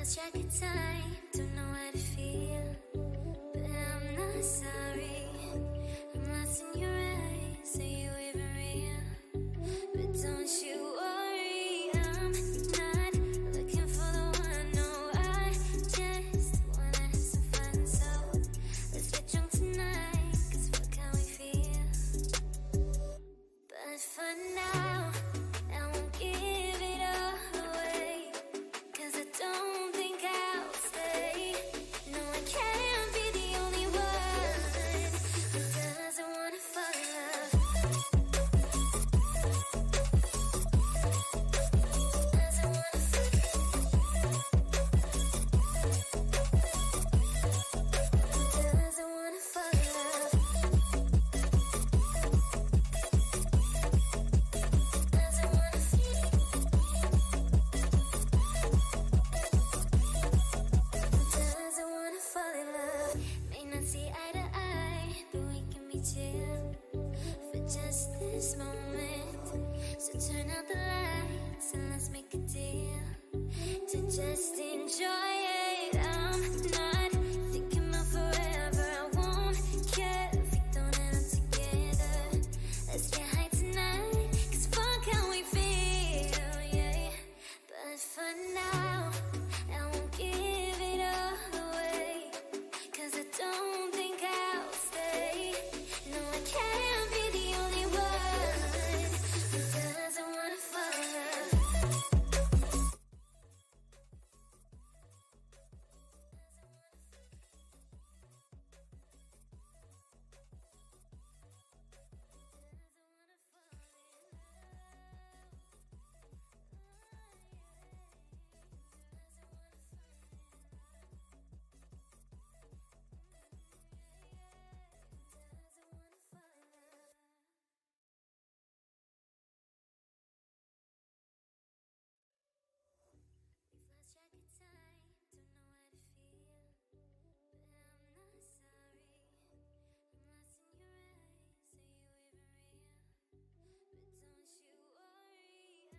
Lost track of time, don't know how to feel, but I'm not sorry. I'm lost in your eyes, are you even real? But don't you worry, I'm not looking for the one. No, I just wanna have some fun. So let's get drunk tonight, cause fuck how we feel. But for now, I won't give it all away, cause I don't think I'll stay. No, I can't be the only one who doesn't wanna fall in love. Doesn't wanna fall in love. Doesn't wanna fall in love. May not see eye to eye, but we can be chill for just this moment. So turn out the lights and let's make a deal to just enjoy it. I'm not thinking about forever. I won't care if we don't end up together. Let's get high tonight, cause fuck how we feel, yeah. But for now, I won't give it all away, cause I don't think I'll stay. No, I can't be the only one who doesn't wanna fall in love. Lost track of time, don't know how to feel, but I'm not sorry. I'm lost in your eyes, are you even real? But don't you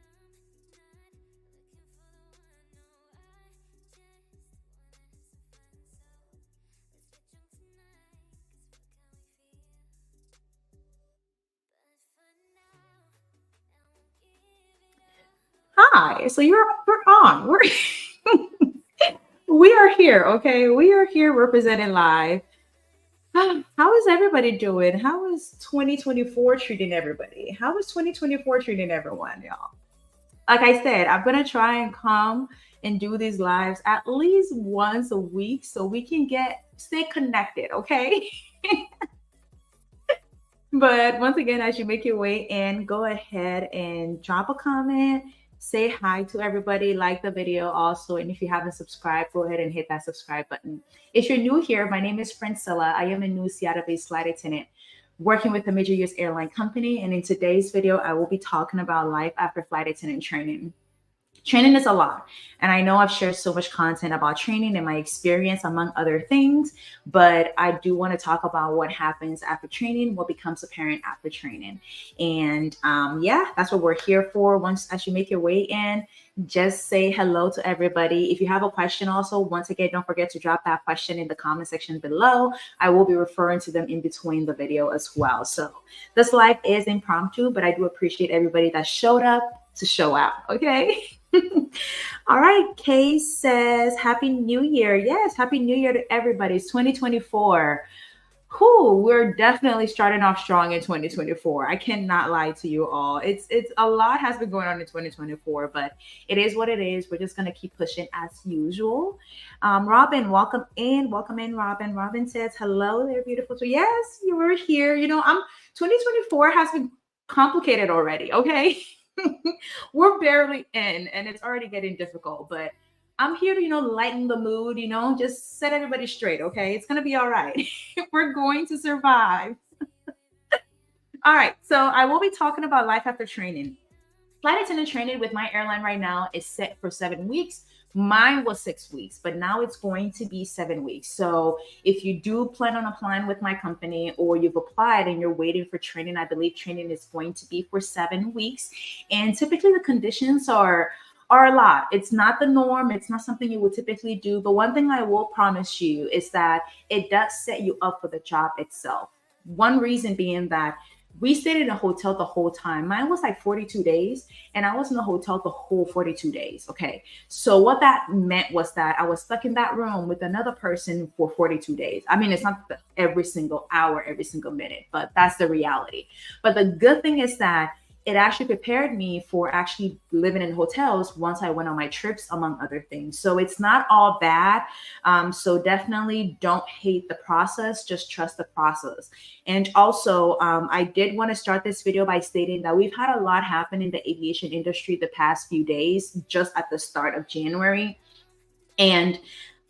worry, I'm not looking for the one. No, I just wanna have some fun. So let's get drunk tonight, cause fuck how we feel. But for now, I won't give it all. Hi. So we're on. We are here, okay? We are here representing live. How is everybody doing? How is 2024 treating everybody? How is 2024 treating everyone, y'all? Like I said, I'm gonna try and come and do these lives at least once a week so we can stay connected, okay? But once again, as you make your way in, go ahead and drop a comment, say hi to everybody, like the video also. And if you haven't subscribed, go ahead and hit that subscribe button. If you're new here, my name is Francilla. I am a new Seattle-based flight attendant working with a major US airline company. And in today's video, I will be talking about life after flight attendant training. Training is a lot. And I know I've shared so much content about training and my experience, among other things, but I do want to talk about what happens after training, what becomes apparent after training. And yeah, that's what we're here for. As you make your way in, just say hello to everybody. If you have a question also, once again, don't forget to drop that question in the comment section below. I will be referring to them in between the video as well. So this live is impromptu, but I do appreciate everybody that showed up to show out, okay? All right, Kay says, Happy New Year. Yes, Happy New Year to everybody. It's 2024. Whew, we're definitely starting off strong in 2024. I cannot lie to you all. It's a lot has been going on in 2024, but it is what it is. We're just gonna keep pushing as usual. Robin, welcome in, Robin. Robin says, hello there, beautiful. So yes, you were here. 2024 has been complicated already, okay? We're barely in and it's already getting difficult, but I'm here to, lighten the mood, just set everybody straight, okay? It's going to be all right. We're going to survive. All right. So I will be talking about life after training. Flight attendant training with my airline right now is set for 7 weeks. Mine was 6 weeks, but now it's going to be 7 weeks. So if you do plan on applying with my company or you've applied and you're waiting for training, I believe training is going to be for 7 weeks. And typically the conditions are a lot. It's not the norm. It's not something you would typically do. But one thing I will promise you is that it does set you up for the job itself. One reason being that we stayed in a hotel the whole time. Mine was like 42 days, and I was in the hotel the whole 42 days. Okay. So, what that meant was that I was stuck in that room with another person for 42 days. I mean, it's not every single hour, every single minute, but that's the reality. But the good thing is that it actually prepared me for actually living in hotels once I went on my trips, among other things. So it's not all bad. So definitely don't hate the process, just trust the process. And also, I did want to start this video by stating that we've had a lot happen in the aviation industry the past few days, just at the start of January. And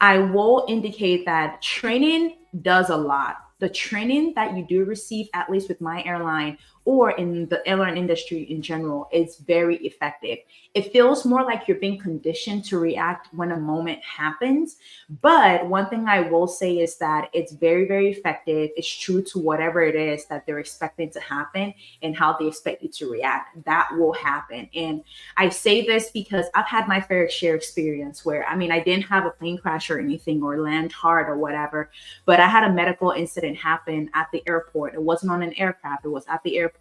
I will indicate that training does a lot. The training that you do receive, at least with my airline or in the airline industry in general, is very effective. It feels more like you're being conditioned to react when a moment happens. But one thing I will say is that it's very, very effective. It's true to whatever it is that they're expecting to happen and how they expect you to react. That will happen. And I say this because I've had my fair share experience where, I mean, I didn't have a plane crash or anything or land hard or whatever, but I had a medical incident happen at the airport. It wasn't on an aircraft, it was at the airport.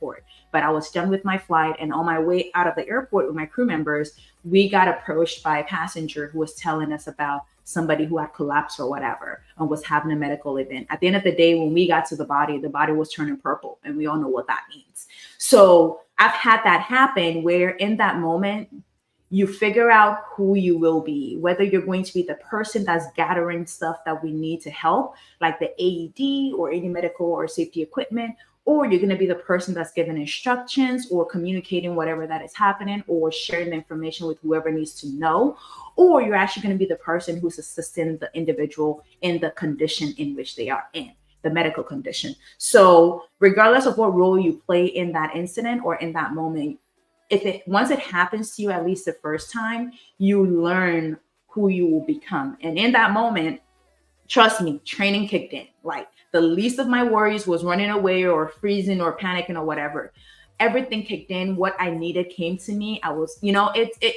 But I was done with my flight, and on my way out of the airport with my crew members, we got approached by a passenger who was telling us about somebody who had collapsed or whatever and was having a medical event. At the end of the day, when we got to the body was turning purple, and we all know what that means. So I've had that happen where in that moment, you figure out who you will be, whether you're going to be the person that's gathering stuff that we need to help, like the AED or any medical or safety equipment, or you're going to be the person that's giving instructions or communicating whatever that is happening or sharing the information with whoever needs to know, or you're actually going to be the person who's assisting the individual in the condition in which they are in, the medical condition. So regardless of what role you play in that incident or in that moment, once it happens to you, at least the first time, you learn who you will become. And in that moment, trust me, training kicked in. Like the least of my worries was running away or freezing or panicking or whatever. Everything kicked in. What I needed came to me. I was,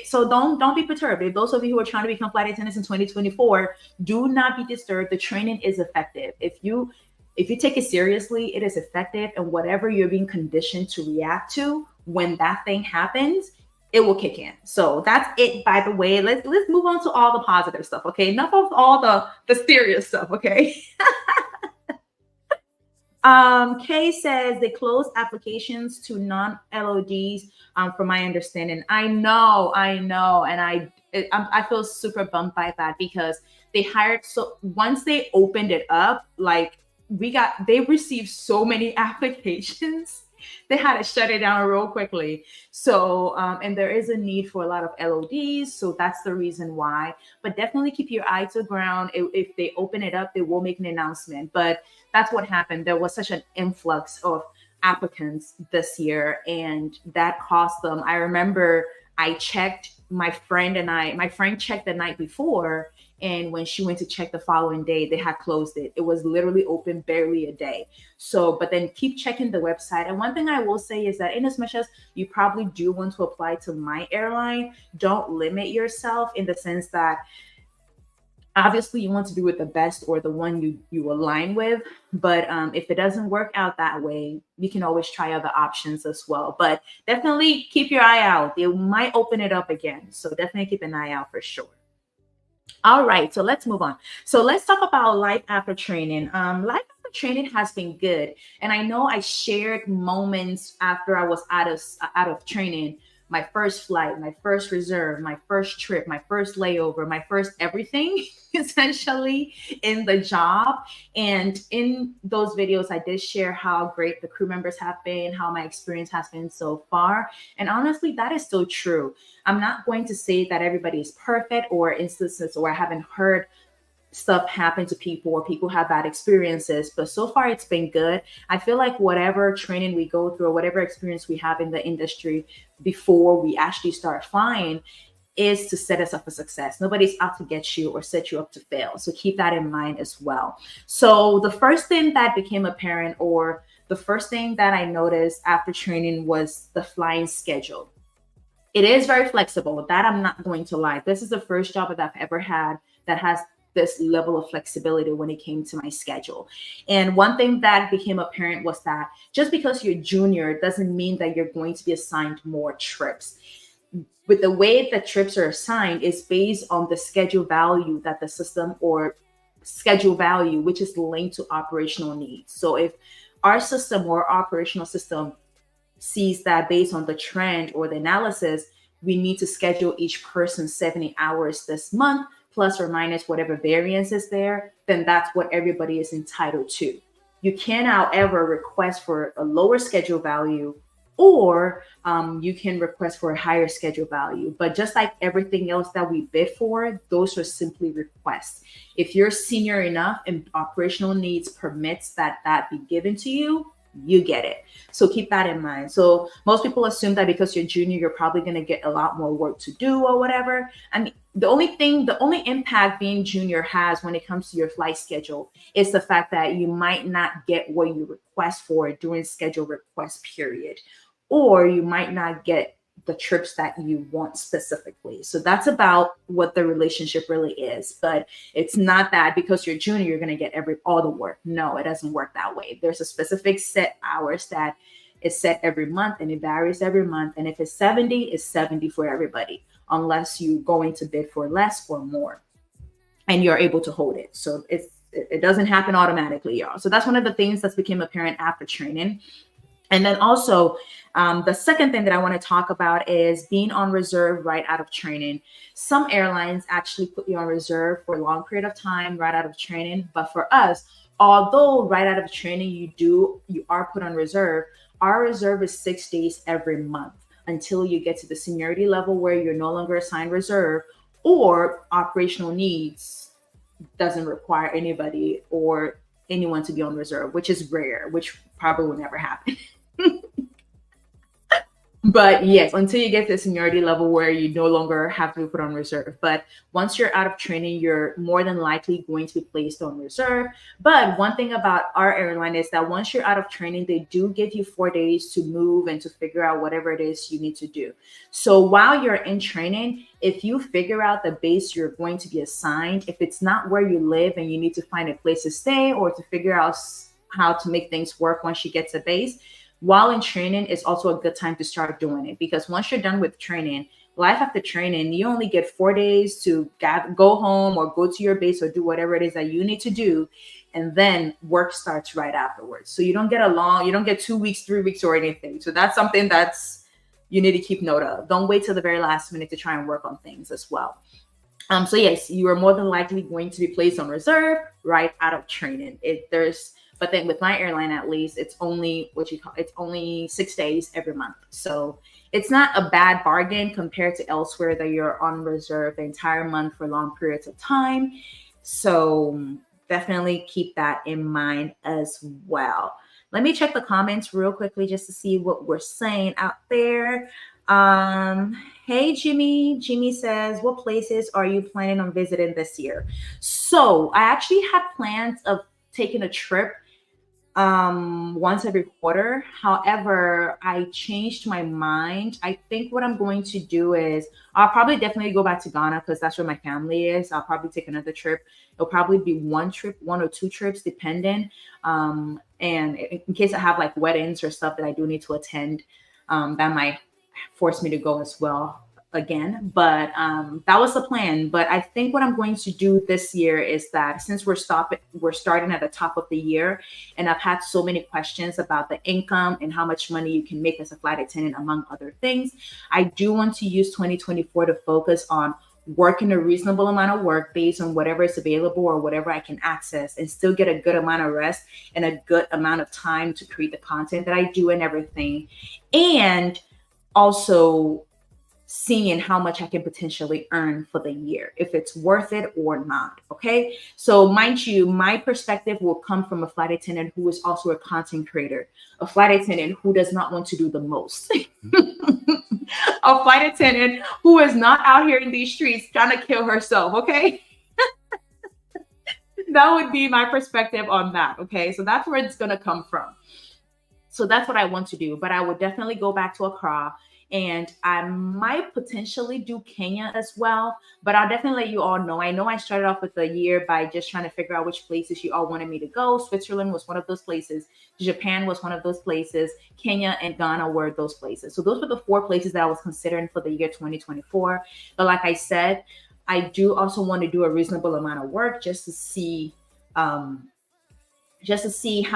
so don't be perturbed. If those of you who are trying to become flight attendants in 2024, do not be disturbed. The training is effective. If you take it seriously, it is effective. And whatever you're being conditioned to react to, when that thing happens, it will kick in. So that's it, by the way. Let's move on to all the positive stuff, okay? Enough of all the serious stuff, okay? Kay says they closed applications to non-LODs, from my understanding. I know, and I feel super bummed by that because they hired, so once they opened it up, like they received so many applications. They had to shut it down real quickly. So, and there is a need for a lot of LODs. So that's the reason why. But definitely keep your eye to the ground. If they open it up, they will make an announcement. But that's what happened. There was such an influx of applicants this year, and that cost them. I remember I checked, my friend checked the night before. And when she went to check the following day, they had closed it. It was literally open barely a day. So, but then keep checking the website. And one thing I will say is that in as much as you probably do want to apply to my airline, don't limit yourself in the sense that obviously you want to be with the best or the one you align with. But if it doesn't work out that way, you can always try other options as well. But definitely keep your eye out. They might open it up again. So definitely keep an eye out for sure. All right, so let's move on. So let's talk about life after training. Life after training has been good, and I know I shared moments after I was out of training. My first flight, my first reserve, my first trip, my first layover, my first everything essentially in the job. And in those videos, I did share how great the crew members have been, how my experience has been so far. And honestly, that is still true. I'm not going to say that everybody is perfect or instances where I haven't heard stuff happen to people or people have bad experiences, but so far it's been good. I feel like whatever training we go through or whatever experience we have in the industry before we actually start flying is to set us up for success. Nobody's out to get you or set you up to fail. So keep that in mind as well. So the first thing that became apparent, or the first thing that I noticed after training, was the flying schedule. It is very flexible. That I'm not going to lie. This is the first job that I've ever had that has this level of flexibility when it came to my schedule. And one thing that became apparent was that just because you're junior doesn't mean that you're going to be assigned more trips. With the way that trips are assigned is based on the schedule value that the system, or schedule value, which is linked to operational needs. So if our system or operational system sees that based on the trend or the analysis, we need to schedule each person 70 hours this month, plus or minus whatever variance is there, then that's what everybody is entitled to. You can, however, request for a lower schedule value, or you can request for a higher schedule value. But just like everything else that we bid for, those are simply requests. If you're senior enough and operational needs permits that be given to you, you get it. So keep that in mind. So most people assume that because you're junior, you're probably going to get a lot more work to do or whatever. I mean, the only impact being junior has when it comes to your flight schedule is the fact that you might not get what you request for during schedule request period, or you might not get the trips that you want specifically. So that's about what the relationship really is. But it's not that because you're junior, you're going to get all the work. No, it doesn't work that way. There's a specific set hours that is set every month, and it varies every month. And if it's 70, it's 70 for everybody, unless you going to bid for less or more and you're able to hold it. So it doesn't happen automatically, y'all. So that's one of the things that's became apparent after training. And then also, the second thing that I want to talk about is being on reserve right out of training. Some airlines actually put you on reserve for a long period of time right out of training. But for us, although right out of training you are put on reserve, our reserve is 6 days every month until you get to the seniority level where you're no longer assigned reserve, or operational needs doesn't require anybody or anyone to be on reserve, which is rare, which probably will never happen. But yes, until you get to the seniority level where you no longer have to be put on reserve. But once you're out of training, you're more than likely going to be placed on reserve. But one thing about our airline is that once you're out of training, they do give you 4 days to move and to figure out whatever it is you need to do. So while you're in training, if you figure out the base you're going to be assigned, if it's not where you live and you need to find a place to stay or to figure out how to make things work once you get to base, while in training is also a good time to start doing it, because once you're done with training, life after training, you only get 4 days to go home or go to your base or do whatever it is that you need to do. And then work starts right afterwards. So you don't get 2 weeks, 3 weeks or anything. So that's something you need to keep note of. Don't wait till the very last minute to try and work on things as well. So yes, you are more than likely going to be placed on reserve right out of training. But then with my airline, at least, it's only it's only 6 days every month. So it's not a bad bargain compared to elsewhere that you're on reserve the entire month for long periods of time. So definitely keep that in mind as well. Let me check the comments real quickly just to see what we're saying out there. Hey, Jimmy. Jimmy says, what places are you planning on visiting this year? So I actually had plans of taking a trip once every quarter. However, I changed my mind. I think what I'm going to do is I'll probably definitely go back to Ghana because that's where my family is. I'll probably take another trip. It'll probably be one or two trips, depending. And in case I have like weddings or stuff that I do need to attend, that might force me to go as well again. But that was the plan. But I think what I'm going to do this year is that since we're starting at the top of the year, and I've had so many questions about the income and how much money you can make as a flight attendant, among other things, I do want to use 2024 to focus on working a reasonable amount of work based on whatever is available or whatever I can access, and still get a good amount of rest and a good amount of time to create the content that I do and everything. And also seeing how much I can potentially earn for the year, if it's worth it or not. Okay. So, mind you, my perspective will come from a flight attendant who is also a content creator, a flight attendant who does not want to do the most, a flight attendant who is not out here in these streets trying to kill herself. Okay. That would be my perspective on that. Okay. So, that's where it's going to come from. So that's what I want to do. But I would definitely go back to Accra, and I might potentially do Kenya as well. But I'll definitely let you all know. I know I started off with the year by just trying to figure out which places you all wanted me to go. Switzerland was one of those places. Japan was one of those places. Kenya and Ghana were those places. So those were the 4 places that I was considering for the year 2024. But like I said, I do also want to do a reasonable amount of work just to see how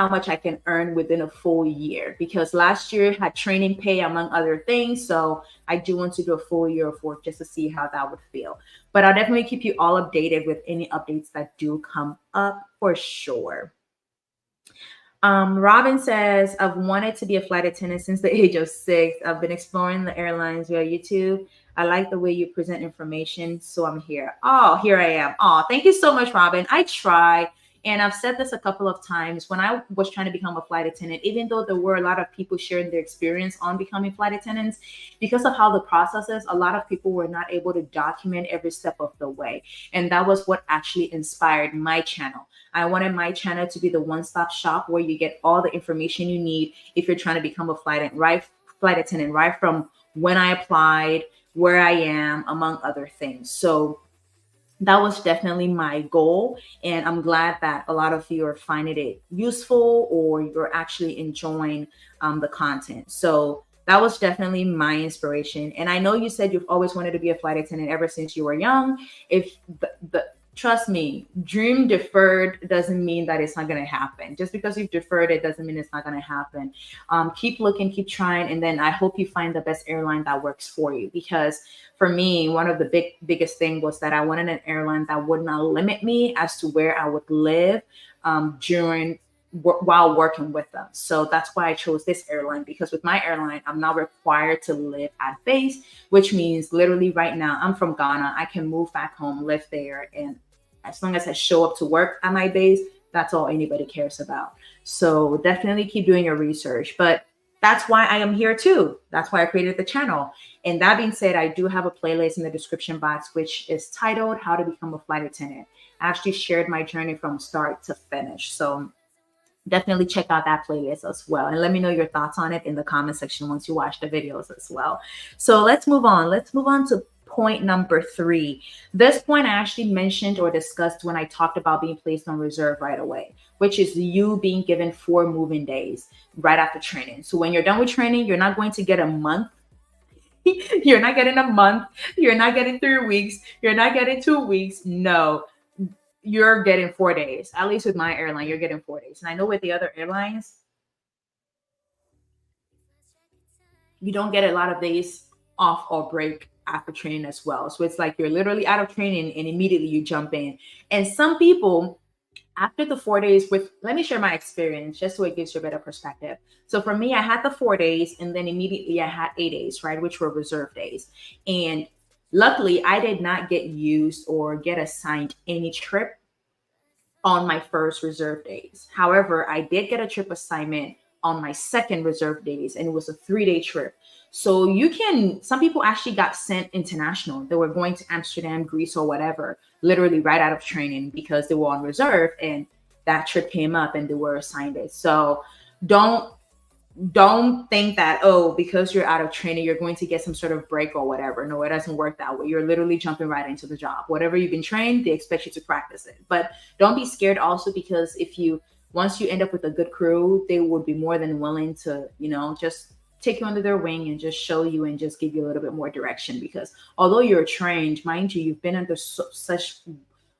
much I can earn within a full year, because last year had training pay among other things. So I do want to do a full year of work just to see how that would feel. But I'll definitely keep you all updated with any updates that do come up for sure. Robin says, I've wanted to be a flight attendant since the age of 6. I've been exploring the airlines via YouTube. I like the way you present information, so I'm here. Oh, here I am. Oh, thank you so much, Robin. I try. And I've said this a couple of times when I was trying to become a flight attendant, even though there were a lot of people sharing their experience on becoming flight attendants, because of how the process is, a lot of people were not able to document every step of the way. And that was what actually inspired my channel. I wanted my channel to be the one-stop shop where you get all the information you need if you're trying to become a flight attendant, right from when I applied, where I am, among other things. So that was definitely my goal. And I'm glad that a lot of you are finding it useful, or you're actually enjoying the content. So that was definitely my inspiration. And I know you said you've always wanted to be a flight attendant ever since you were young. If trust me, dream deferred doesn't mean that it's not going to happen. Just because you've deferred it doesn't mean it's not going to happen. Keep looking, keep trying. And then I hope you find the best airline that works for you. Because for me, one of the biggest thing was that I wanted an airline that would not limit me as to where I would live while working with them. So that's why I chose this airline, because with my airline, I'm not required to live at base, which means literally right now, I'm from Ghana. I can move back home, live there. And as long as I show up to work at my base, that's all anybody cares about. So definitely keep doing your research. But that's why I am here too. That's why I created the channel. And that being said, I do have a playlist in the description box, which is titled How to Become a Flight Attendant. I actually shared my journey from start to finish. So definitely check out that playlist as well. And let me know your thoughts on it in the comment section once you watch the videos as well. So let's move on. Let's move on to point number 3. This point I actually mentioned or discussed when I talked about being placed on reserve right away, which is you being given 4 moving days right after training. So when you're done with training, you're not going to get a month. You're not getting a month. You're not getting 3 weeks. You're not getting 2 weeks. No, you're getting 4 days. At least with my airline, you're getting 4 days. And I know with the other airlines, you don't get a lot of days off or break after training as well. So it's like you're literally out of training and immediately you jump in. And some people, after the 4 days let me share my experience just so it gives you a better perspective. So for me, I had the 4 days and then immediately I had 8 days, right? Which were reserve days. And luckily I did not get used or get assigned any trip on my first reserve days. However, I did get a trip assignment on my second reserve days, and it was a 3-day trip. So some people actually got sent international. They were going to Amsterdam, Greece, or whatever, literally right out of training because they were on reserve and that trip came up and they were assigned it. So don't think that, because you're out of training, you're going to get some sort of break or whatever. No, it doesn't work that way. You're literally jumping right into the job. Whatever you've been trained, they expect you to practice it. But don't be scared also, because once you end up with a good crew, they would be more than willing to, just take you under their wing and just show you and just give you a little bit more direction. Because although you're trained, mind you, you've been under such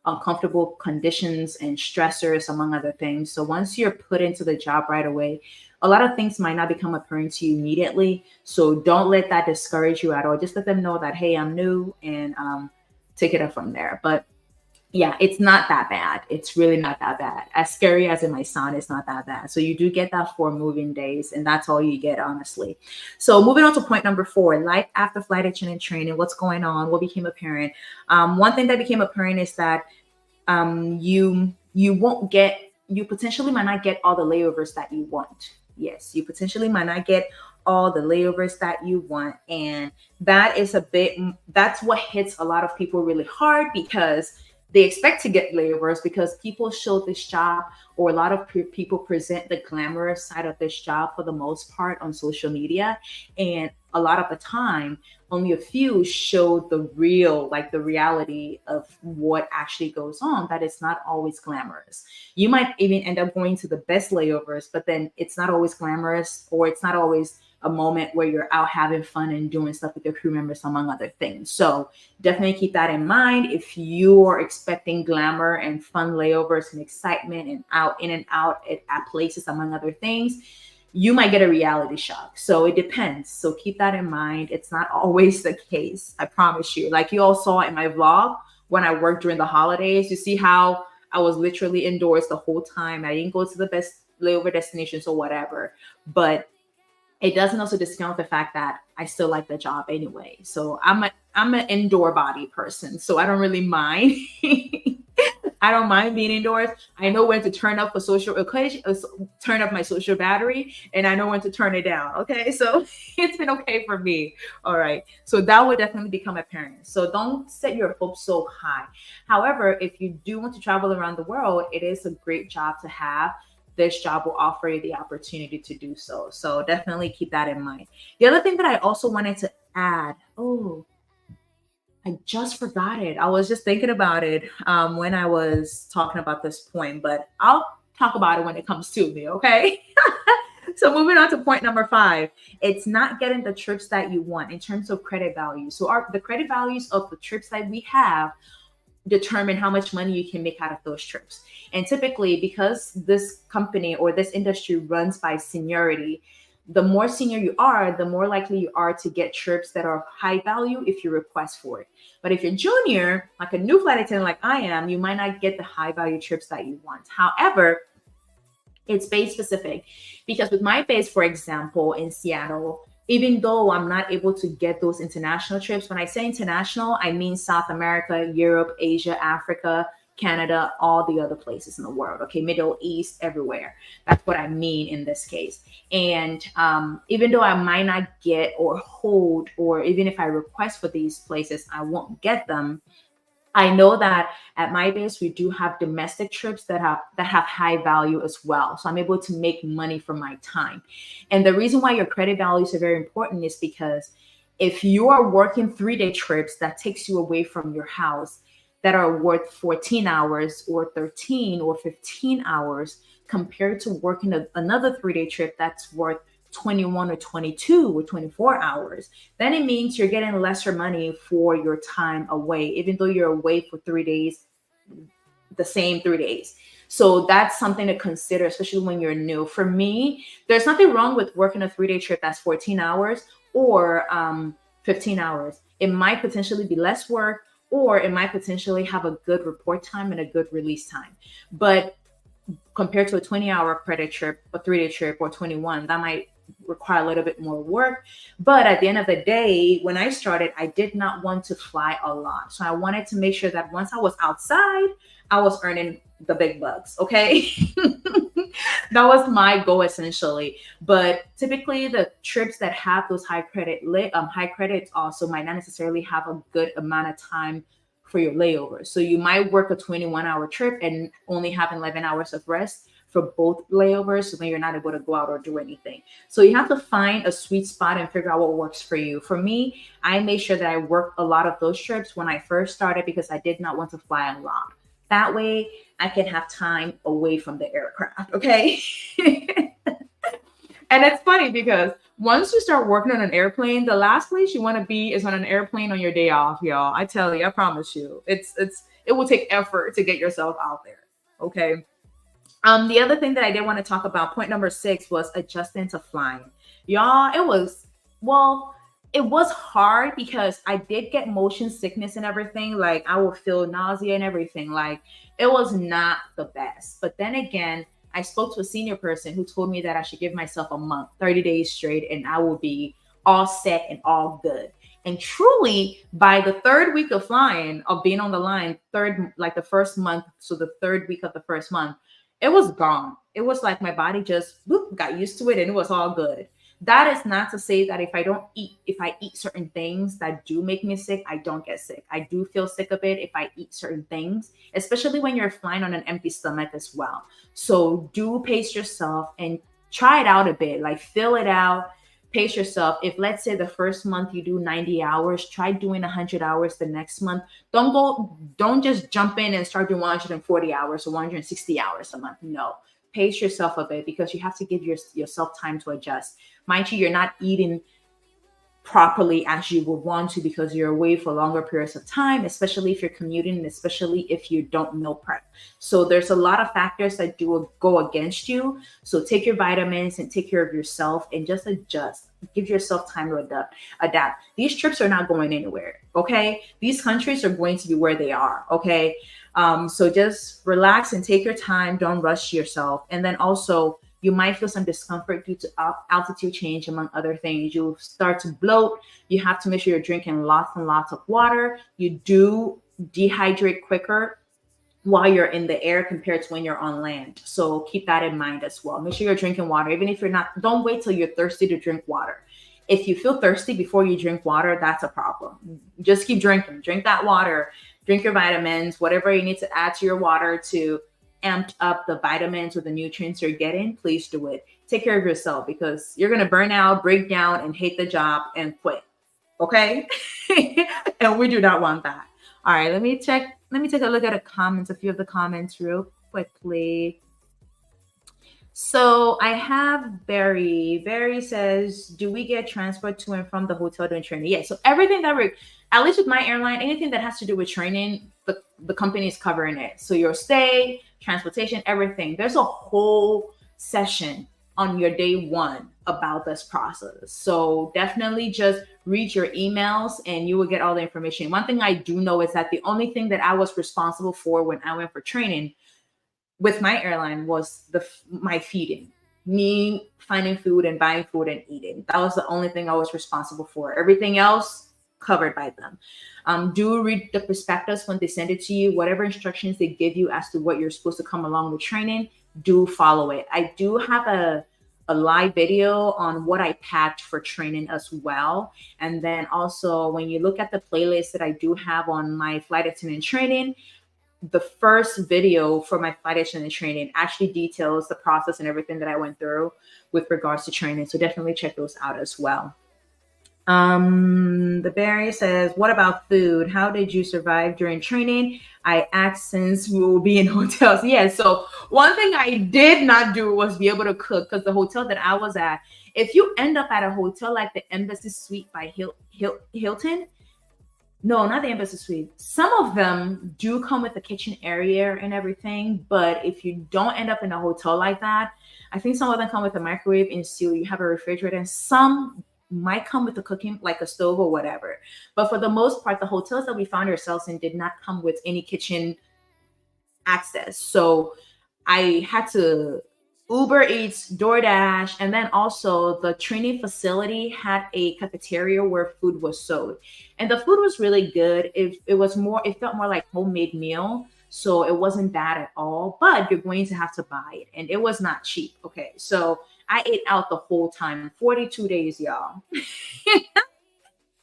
uncomfortable conditions and stressors, among other things. So once you're put into the job right away, a lot of things might not become apparent to you immediately. So don't let that discourage you at all. Just let them know that, hey, I'm new, and take it up from there. But Yeah, it's not that bad. It's really not that bad. As scary as it might sound, it's not that bad. So you do get that 4 moving days, and that's all you get, honestly. So moving on to point number 4, life after flight attendant training. What's going on? What became apparent? One thing that became apparent is that you won't get, you potentially might not get all the layovers that you want. Yes, you potentially might not get all the layovers that you want, and that is a bit, that's what hits a lot of people really hard, because they expect to get layovers because people show this job, or a lot of people present the glamorous side of this job for the most part on social media, and a lot of the time only a few show the real, like the reality of what actually goes on, that it's not always glamorous. You might even end up going to the best layovers, but then it's not always glamorous, or it's not always a moment where you're out having fun and doing stuff with your crew members, among other things. So definitely keep that in mind. If you are expecting glamour and fun layovers and excitement and out in and out at places, among other things, you might get a reality shock. So it depends. So keep that in mind. It's not always the case. I promise you. Like you all saw in my vlog when I worked during the holidays, you see how I was literally indoors the whole time. I didn't go to the best layover destinations or whatever. But it doesn't also discount the fact that I still like the job anyway. So I'm an indoor body person. So I don't really mind. I don't mind being indoors. I know when to turn up for social occasion, turn up my social battery, and I know when to turn it down. Okay, so it's been okay for me. All right, so that would definitely become apparent. So don't set your hopes so high. However, if you do want to travel around the world, it is a great job to have. This job will offer you the opportunity to do so. So definitely keep that in mind. The other thing that I also wanted to add, oh, I just forgot it. I was just thinking about it when I was talking about this point, but I'll talk about it when it comes to me, okay? So moving on to point number 5, it's not getting the trips that you want in terms of credit value. So the credit values of the trips that we have determine how much money you can make out of those trips. And typically, because this company or this industry runs by seniority, the more senior you are, the more likely you are to get trips that are high value if you request for it. But if you're junior, like a new flight attendant like I am, you might not get the high value trips that you want. However, it's base specific, because with my base, for example, in Seattle, even though I'm not able to get those international trips, when I say international, I mean South America, Europe, Asia, Africa, Canada, all the other places in the world. Okay, Middle East, everywhere. That's what I mean in this case. And even though I might not get or hold, or even if I request for these places, I won't get them. I know that at my base we do have domestic trips that have high value as well. So I'm able to make money from my time. And the reason why your credit values are very important is because if you are working 3-day trips that takes you away from your house, that are worth 14 hours or 13 or 15 hours, compared to working another 3-day trip that's worth 21 or 22 or 24 hours, then it means you're getting lesser money for your time away, even though you're away for 3 days, the same 3 days. So that's something to consider, especially when you're new. For me, there's nothing wrong with working a 3-day trip that's 14 hours or 15 hours. It might potentially be less work, or it might potentially have a good report time and a good release time. But compared to a 20-hour credit trip, a 3-day trip, or 21, that might require a little bit more work. But at the end of the day, when I started, I did not want to fly a lot. So I wanted to make sure that once I was outside, I was earning the big bucks. Okay. That was my goal essentially. But typically the trips that have those high credits also might not necessarily have a good amount of time for your layovers. So you might work a 21-hour trip and only have 11 hours of rest for both layovers, so then you're not able to go out or do anything. So you have to find a sweet spot and figure out what works for you. For me, I made sure that I worked a lot of those trips when I first started because I did not want to fly a lot. That way I can have time away from the aircraft, okay? And it's funny because once you start working on an airplane, the last place you want to be is on an airplane on your day off, y'all. I tell you, I promise you. It will take effort to get yourself out there. Okay. The other thing that I did want to talk about, point number 6, was adjusting to flying. Y'all, it was, well, it was hard because I did get motion sickness and everything. Like I would feel nausea and everything. Like it was not the best. But then again, I spoke to a senior person who told me that I should give myself a month, 30 days straight, and I will be all set and all good. And truly, by the third week of flying, of being on the line, third, like the first month, so the third week of the first month, it was gone. It was like my body just whoop, got used to it and it was all good. That is not to say that if I eat certain things that do make me sick, I don't get sick. I do feel sick a bit if I eat certain things, especially when you're flying on an empty stomach as well. So do pace yourself and try it out a bit, like fill it out, pace yourself. If let's say the first month you do 90 hours, try doing 100 hours the next month. Don't just jump in and start doing 140 hours or 160 hours a month. No, pace yourself a bit because you have to give yourself time to adjust. Mind you, you're not eating properly as you would want to because you're away for longer periods of time, especially if you're commuting, and especially if you don't meal prep. So there's a lot of factors that do go against you. So take your vitamins and take care of yourself and just adjust. Give yourself time to adapt. These trips are not going anywhere. Okay. These countries are going to be where they are. Okay. So just relax and take your time. Don't rush yourself. And then also, you might feel some discomfort due to altitude change, among other things. You'll start to bloat. You have to make sure you're drinking lots and lots of water. You do dehydrate quicker while you're in the air compared to when you're on land. So keep that in mind as well. Make sure you're drinking water. Even if you're not, don't wait till you're thirsty to drink water. If you feel thirsty before you drink water, that's a problem. Just keep drinking. Drink that water. Drink your vitamins, whatever you need to add to your water to amped up the vitamins or the nutrients you're getting, please do it. Take care of yourself because you're going to burn out, break down, and hate the job and quit. Okay? And we do not want that. All right, let me take a look at a few of the comments real quickly. So I have Barry. Barry says, do we get transport to and from the hotel during training? Yeah. So everything that at least with my airline, anything that has to do with training, the company is covering it. So your stay, transportation, everything. There's a whole session on your day one about this process. So definitely just read your emails and you will get all the information. One thing I do know is that the only thing that I was responsible for when I went for training with my airline was my feeding, me finding food and buying food and eating. That was the only thing I was responsible for. Everything else covered by them. Do read the prospectus when they send it to you. Whatever instructions they give you as to what you're supposed to come along with training, do follow it. I do have a live video on what I packed for training as well. And then also when you look at the playlist that I do have on my flight attendant training, the first video for my flight attendant training actually details the process and everything that I went through with regards to training. So definitely check those out as well. The Barry says, what about food? How did you survive during training? I asked since we will be in hotels. Yeah, so one thing I did not do was be able to cook because the hotel that I was at, if you end up at a hotel like the Embassy Suite by Hilton, no, not the Embassy Suite. Some of them do come with a kitchen area and everything, but if you don't end up in a hotel like that, I think some of them come with a microwave and still you have a refrigerator, and some might come with a cooking, like a stove or whatever. But for the most part, the hotels that we found ourselves in did not come with any kitchen access. So I had to Uber Eats, DoorDash, and then also the training facility had a cafeteria where food was sold. And the food was really good. It felt more like homemade meal. So it wasn't bad at all, but you're going to have to buy it. And it was not cheap. Okay. So I ate out the whole time, 42 days, y'all.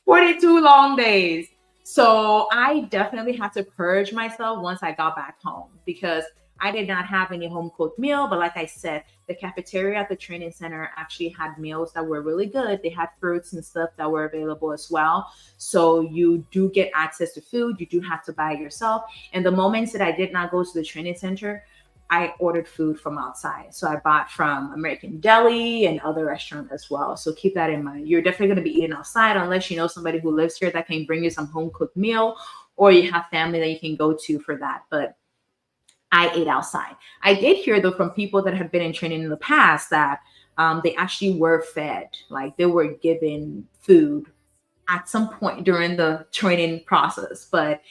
42 long days. So I definitely had to purge myself once I got back home because I did not have any home cooked meal. But like I said, the cafeteria at the training center actually had meals that were really good. They had fruits and stuff that were available as well. So you do get access to food. You do have to buy it yourself. And the moments that I did not go to the training center, I ordered food from outside. So I bought from American Deli and other restaurants as well. So keep that in mind. You're definitely going to be eating outside unless you know somebody who lives here that can bring you some home cooked meal, or you have family that you can go to for that. But I ate outside. I did hear though from people that have been in training in the past that they actually were fed, like they were given food at some point during the training process. But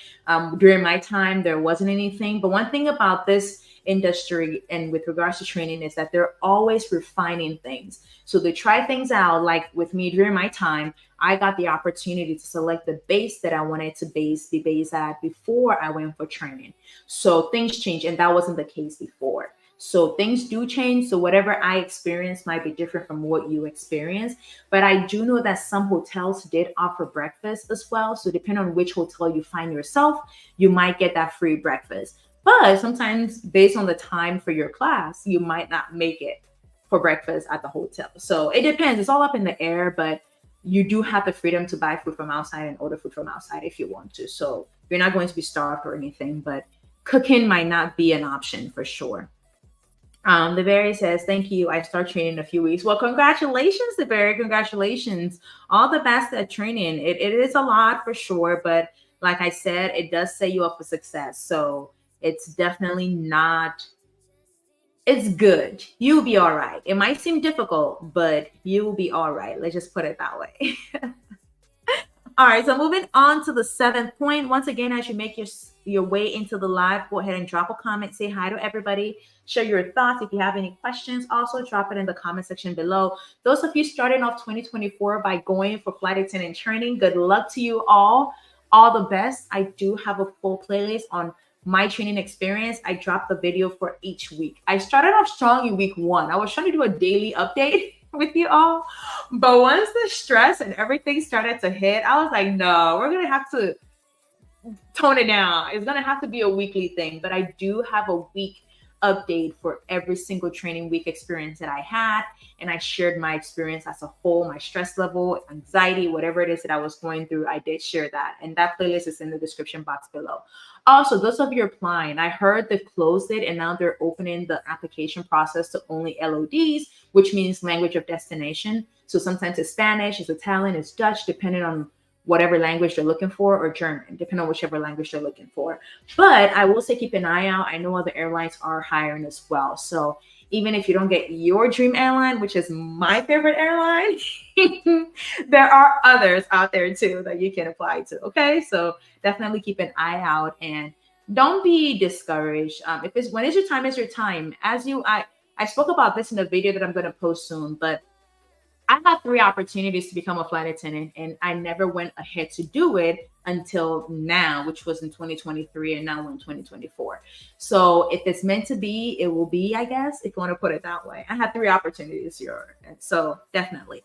during my time, there wasn't anything. But one thing about this industry and with regards to training is that they're always refining things. So they try things out. Like with me during my time, I got the opportunity to select the base that I wanted to base the base at before I went for training. So things change, and that wasn't the case before. So things do change. So whatever I experience might be different from what you experience. But I do know that some hotels did offer breakfast as well. So depending on which hotel you find yourself, you might get that free breakfast. But sometimes based on the time for your class, you might not make it for breakfast at the hotel. So it depends. It's all up in the air, but you do have the freedom to buy food from outside and order food from outside if you want to. So you're not going to be starved or anything, but cooking might not be an option for sure. The Berry says, thank you. I start training in a few weeks. Well, congratulations, the Berry. Congratulations. All the best at training. It is a lot for sure. But like I said, it does set you up for success. So it's definitely not, it's good. You'll be all right. It might seem difficult, but you'll be all right. Let's just put it that way. All right, so moving on to the 7th point. Once again, as you make your way into the live, go ahead and drop a comment, say hi to everybody, share your thoughts. If you have any questions, also drop it in the comment section below. Those of you starting off 2024 by going for flight attendant training, good luck to you all the best. I do have a full playlist on my training experience. I dropped the video for each week. I started off strong in week 1. I was trying to do a daily update with you all, but once the stress and everything started to hit, I was like, no, we're gonna have to tone it down. It's gonna have to be a weekly thing. But I do have a week update for every single training week experience that I had, and I shared my experience as a whole, my stress level, anxiety, whatever it is that I was going through. I did share that, and that playlist is in the description box below. Also, those of you applying, I heard they closed it and now they're opening the application process to only LODs, which means language of destination. So sometimes it's Spanish, it's Italian, it's Dutch, depending on whatever language they're looking for, or German, depending on whichever language they're looking for. But I will say keep an eye out. I know other airlines are hiring as well. So even if you don't get your dream airline, which is my favorite airline, there are others out there too that you can apply to. Okay, so definitely keep an eye out and don't be discouraged. When it's your time, it's your time. I spoke about this in a video that I'm going to post soon, but I had 3 opportunities to become a flight attendant, and I never went ahead to do it until now, which was in 2023, and now we're in 2024. So if it's meant to be, it will be, I guess, if you want to put it that way. I had 3 opportunities here, so definitely.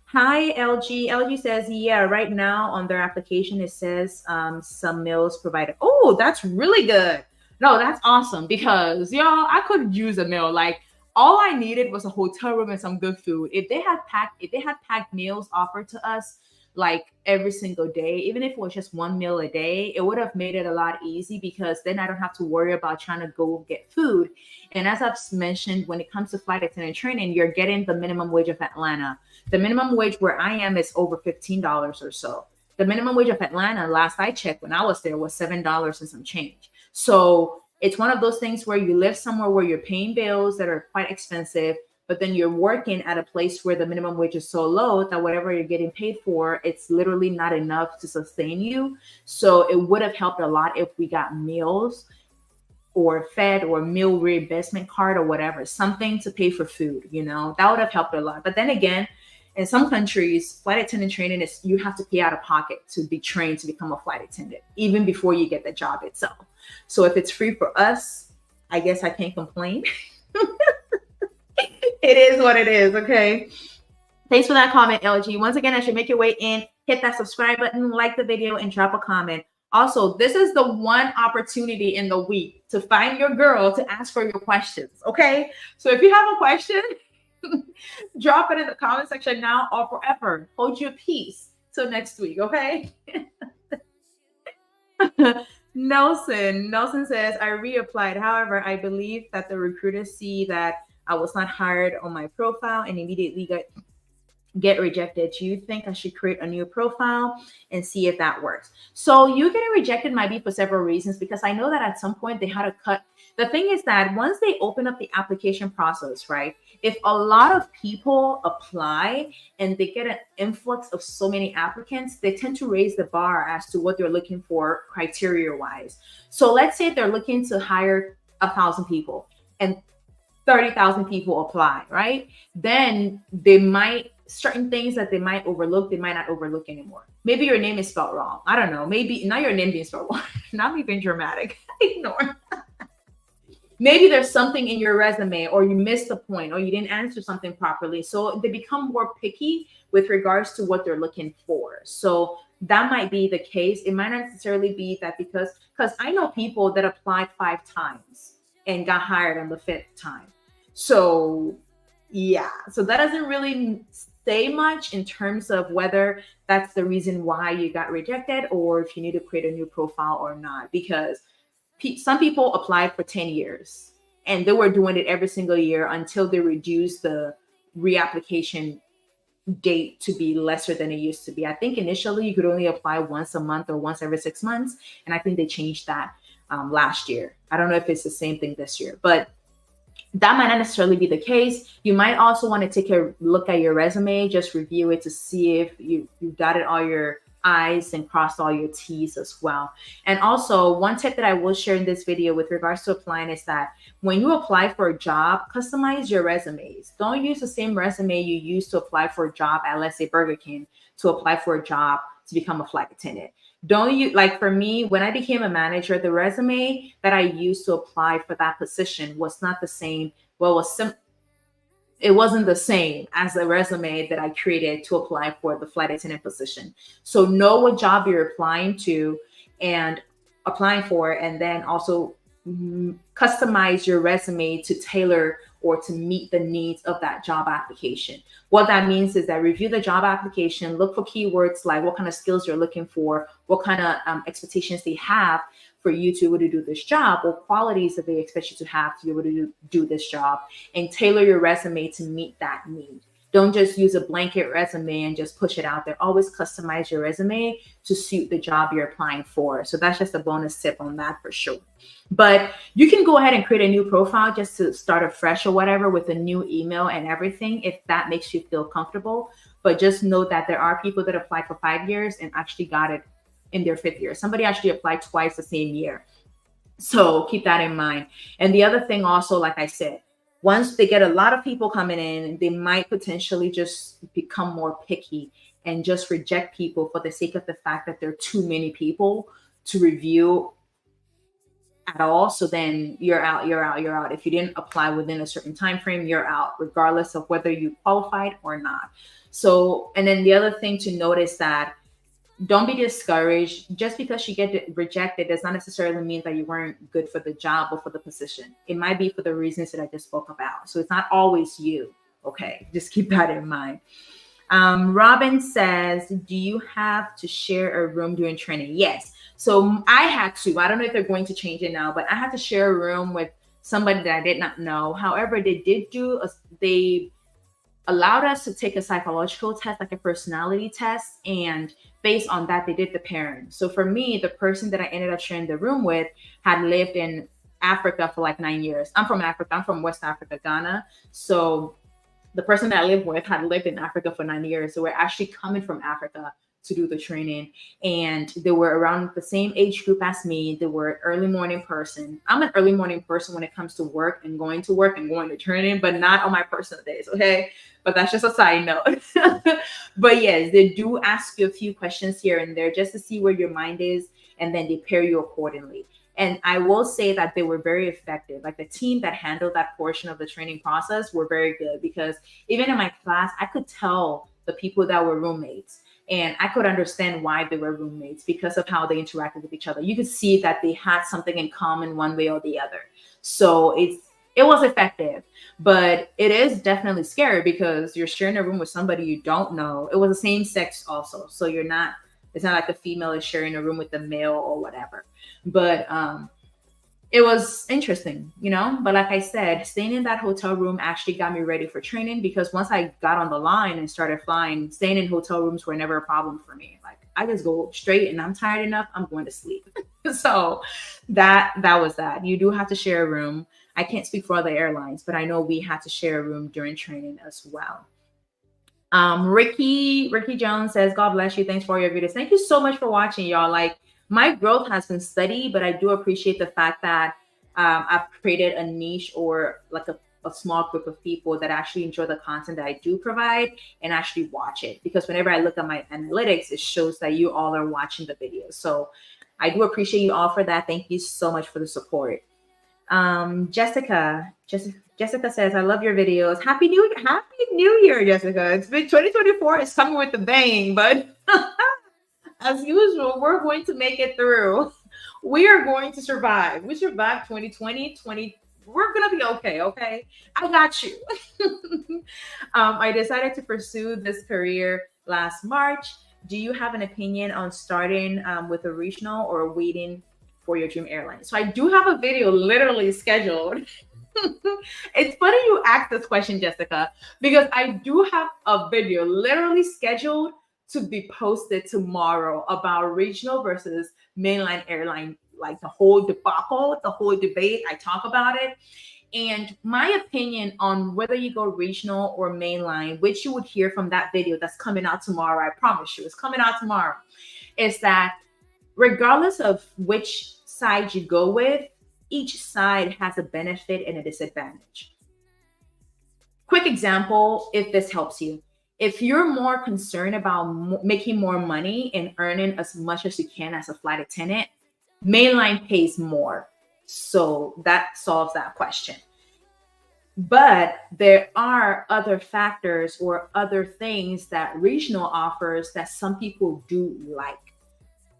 Hi, LG. LG says, yeah, right now on their application, it says some meals provided. Oh, that's really good. No, that's awesome, because y'all, I could use a meal. Like, all I needed was a hotel room and some good food. If they had packed meals offered to us like every single day, even if it was just 1 meal a day, it would have made it a lot easy, because then I don't have to worry about trying to go get food. And as I've mentioned, when it comes to flight attendant training, you're getting the minimum wage of Atlanta. The minimum wage where I am is over $15 or so. The minimum wage of Atlanta, last I checked when I was there, was $7 and some change. So it's one of those things where you live somewhere where you're paying bills that are quite expensive, but then you're working at a place where the minimum wage is so low that whatever you're getting paid for, it's literally not enough to sustain you. So it would have helped a lot if we got meals or fed or meal reinvestment card or whatever, something to pay for food, that would have helped a lot. But then again, in some countries, flight attendant training is you have to pay out of pocket to be trained to become a flight attendant, even before you get the job itself. So if it's free for us, I guess I can't complain. It is what it is, okay? Thanks for that comment, LG. Once again, as you make your way in, hit that subscribe button, like the video, and drop a comment. Also, this is the one opportunity in the week to find your girl to ask for your questions, okay? So if you have a question, drop it in the comment section now or forever. Hold your peace till next week, okay? Nelson says, I reapplied. However, I believe that the recruiters see that I was not hired on my profile and immediately get rejected. Do you think I should create a new profile and see if that works? So you getting rejected might be for several reasons, because I know that at some point they had to cut. The thing is that once they open up the application process, right, if a lot of people apply and they get an influx of so many applicants, they tend to raise the bar as to what they're looking for criteria wise. So let's say they're looking to hire 1,000 people and 30,000 people apply, right? Then they might, certain things that they might overlook, they might not overlook anymore. Maybe your name is spelled wrong. I don't know. Maybe not your name being spelled wrong. Not even dramatic. Ignore. Maybe there's something in your resume, or you missed the point, or you didn't answer something properly. So they become more picky with regards to what they're looking for. So that might be the case. It might not necessarily be that, because I know people that applied 5 times and got hired on the 5th time. So yeah, so that doesn't really say much in terms of whether that's the reason why you got rejected, or if you need to create a new profile or not, because some people applied for 10 years and they were doing it every single year until they reduced the reapplication date to be lesser than it used to be. I think initially you could only apply once a month or once every 6 months. And I think they changed that last year. I don't know if it's the same thing this year, but that might not necessarily be the case. You might also want to take a look at your resume, just review it to see if you dotted all your I's and crossed all your T's as well. And also, one tip that I will share in this video with regards to applying is that when you apply for a job, customize your resumes. Don't use the same resume you used to apply for a job at, let's say, Burger King, to apply for a job to become a flight attendant. Don't you, like for me, when I became a manager, the resume that I used to apply for that position was not the same. Well, it wasn't the same as the resume that I created to apply for the flight attendant position. So know what job you're applying to and applying for, and then also customize your resume to tailor or to meet the needs of that job application. What that means is that review the job application, look for keywords like what kind of skills you're looking for, what kind of expectations they have for you to be able to do this job, or qualities that they expect you to have to be able to do this job, and tailor your resume to meet that need. Don't just use a blanket resume and just push it out there. Always customize your resume to suit the job you're applying for. So that's just a bonus tip on that for sure. But you can go ahead and create a new profile just to start afresh or whatever with a new email and everything, if that makes you feel comfortable. But just know that there are people that applied for 5 years and actually got it in their 5th year. Somebody actually applied twice the same year. So keep that in mind. And the other thing also, like I said, once they get a lot of people coming in, they might potentially just become more picky and just reject people for the sake of the fact that there are too many people to review at all. So then you're out. If you didn't apply within a certain time frame, you're out, regardless of whether you qualified or not. So, and then the other thing to notice that don't be discouraged. Just because you get rejected does not necessarily mean that you weren't good for the job or for the position. It might be for the reasons that I just spoke about. So it's not always you. Okay, just keep that in mind. Robin says, do you have to share a room during training? Yes. So I had to. I don't know if they're going to change it now, but I had to share a room with somebody that I did not know. However, they allowed us to take a psychological test, like a personality test, and based on that, they did the pairing. So for me, the person that I ended up sharing the room with had lived in Africa for like 9 years. I'm from Africa. I'm from West Africa, Ghana. So the person that I lived with had lived in Africa for 9 years. So we're actually coming from Africa to do the training. And they were around the same age group as me. They were an early morning person. I'm an early morning person when it comes to work and going to work and going to training, but not on my personal days, okay? But that's just a side note. But yes, they do ask you a few questions here and there just to see where your mind is, and then they pair you accordingly. And I will say that they were very effective. Like the team that handled that portion of the training process were very good, because even in my class, I could tell the people that were roommates, and I could understand why they were roommates because of how they interacted with each other. You could see that they had something in common one way or the other. So it was effective, but it is definitely scary because you're sharing a room with somebody you don't know. It was the same sex also. So it's not like the female is sharing a room with the male or whatever. But it was interesting, but like I said, staying in that hotel room actually got me ready for training, because once I got on the line and started flying, staying in hotel rooms were never a problem for me. Like I just go straight, and I'm tired enough, I'm going to sleep. So that was that. You do have to share a room. I can't speak for other airlines, but I know we had to share a room during training as well. Ricky Jones says, God bless you. Thanks for your videos. Thank you so much for watching, y'all. Like, my growth has been steady, but I do appreciate the fact that I've created a niche, or like a small group of people that actually enjoy the content that I do provide and actually watch it. Because whenever I look at my analytics, it shows that you all are watching the videos. So I do appreciate you all for that. Thank you so much for the support. Jessica says, I love your videos. Happy New Year, Jessica. It's been 2024. It's coming with a bang, but as usual, we're going to make it through. We are going to survive. We survived 2020, we're going to be okay. Okay. I got you. I decided to pursue this career last March. Do you have an opinion on starting with a regional or waiting for your dream airline? So I do have a video literally scheduled. It's funny you asked this question, Jessica, because I do have a video literally scheduled to be posted tomorrow about regional versus mainline airline, like the whole debacle, the whole debate. I talk about it. And my opinion on whether you go regional or mainline, which you would hear from that video that's coming out tomorrow, I promise you, it's coming out tomorrow, is that regardless of which side you go with, each side has a benefit and a disadvantage. Quick example, if this helps you. If you're more concerned about making more money and earning as much as you can as a flight attendant, mainline pays more. So that solves that question. But there are other factors or other things that regional offers that some people do like.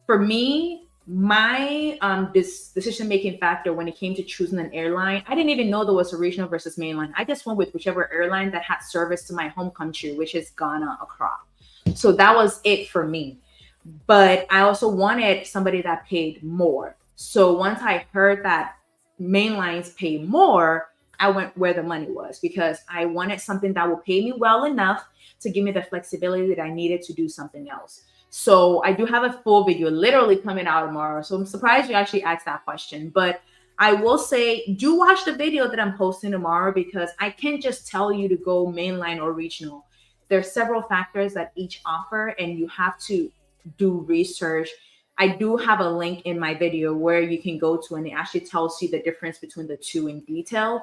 For me, my this decision-making factor when it came to choosing an airline, I didn't even know there was a regional versus mainline. I just went with whichever airline that had service to my home country, which is Ghana, Accra. So that was it for me. But I also wanted somebody that paid more. So once I heard that mainlines pay more, I went where the money was, because I wanted something that will pay me well enough to give me the flexibility that I needed to do something else. So I do have a full video literally coming out tomorrow. So I'm surprised you actually asked that question. But I will say, do watch the video that I'm posting tomorrow, because I can't just tell you to go mainline or regional. There's several factors that each offer, and you have to do research. I do have a link in my video where you can go to, and it actually tells you the difference between the two in detail,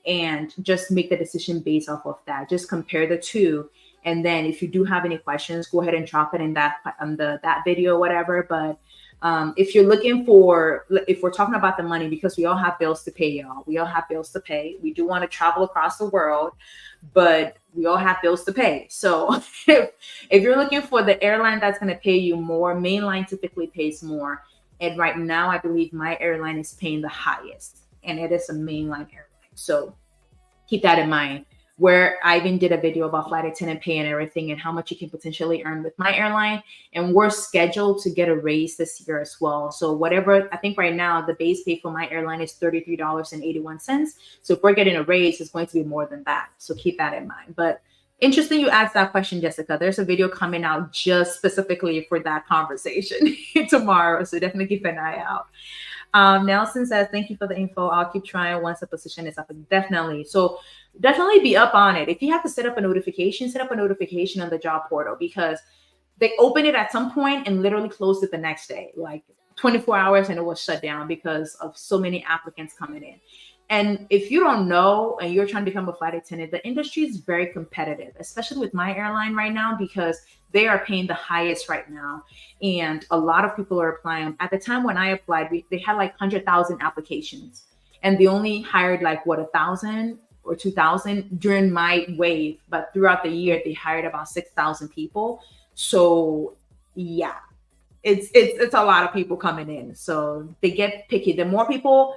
and just make the decision based off of that. Just compare the two. And then if you do have any questions, go ahead and drop it in that video, whatever. But if you're looking for, if we're talking about the money, because we all have bills to pay, y'all. We all have bills to pay. We do want to travel across the world, but we all have bills to pay. So if you're looking for the airline that's going to pay you more, mainline typically pays more. And right now, I believe my airline is paying the highest, and it is a mainline airline. So keep that in mind. Where I even did a video about flight attendant pay and everything, and how much you can potentially earn with my airline. And we're scheduled to get a raise this year as well. So whatever, I think right now the base pay for my airline is $33.81. So if we're getting a raise, it's going to be more than that. So keep that in mind. But interesting you asked that question, Jessica. There's a video coming out just specifically for that conversation tomorrow. So definitely keep an eye out. Nelson says, thank you for the info. I'll keep trying once the position is up. Definitely. So definitely be up on it. If you have to set up a notification on the job portal, because they opened it at some point and literally closed it the next day, like 24 hours, and it was shut down because of so many applicants coming in. And if you don't know and you're trying to become a flight attendant, the industry is very competitive, especially with my airline right now, because they are paying the highest right now. And a lot of people are applying. At the time when I applied, they had like 100,000 applications, and they only hired like 1,000 or 2,000 during my wave. But throughout the year, they hired about 6,000 people. So yeah, it's a lot of people coming in. So they get picky. The more people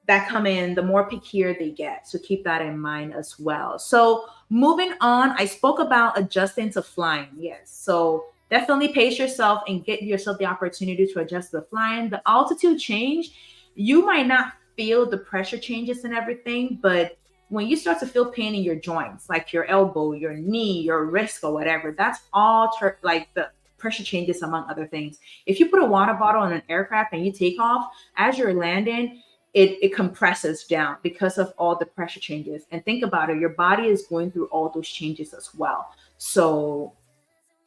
that come in, the more pickier they get. So keep that in mind as well. So moving on, I spoke about adjusting to flying. Yes. So definitely pace yourself and get yourself the opportunity to adjust to the flying. The altitude change, you might not feel the pressure changes and everything, but when you start to feel pain in your joints, like your elbow, your knee, your wrist, or whatever, that's all like the pressure changes, among other things. If you put a water bottle on an aircraft and you take off, as you're landing, it compresses down because of all the pressure changes. And think about it, your body is going through all those changes as well. So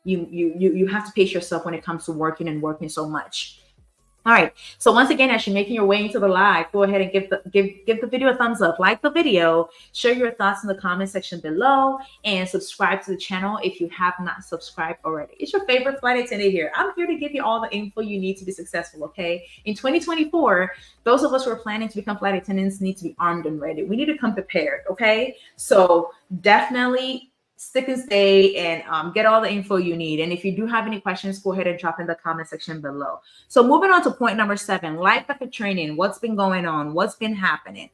you have to pace yourself when it comes to working so much. All right. So once again, as you're making your way into the live, go ahead and give the video a thumbs up, like the video, share your thoughts in the comment section below, and subscribe to the channel if you have not subscribed already. It's your favorite flight attendant here. I'm here to give you all the info you need to be successful. Okay. In 2024, those of us who are planning to become flight attendants need to be armed and ready. We need to come prepared. Okay. So definitely stick and stay and get all the info you need. And if you do have any questions, go ahead and drop in the comment section below. So moving on to point number 7, life after training. What's been going on? What's been happening?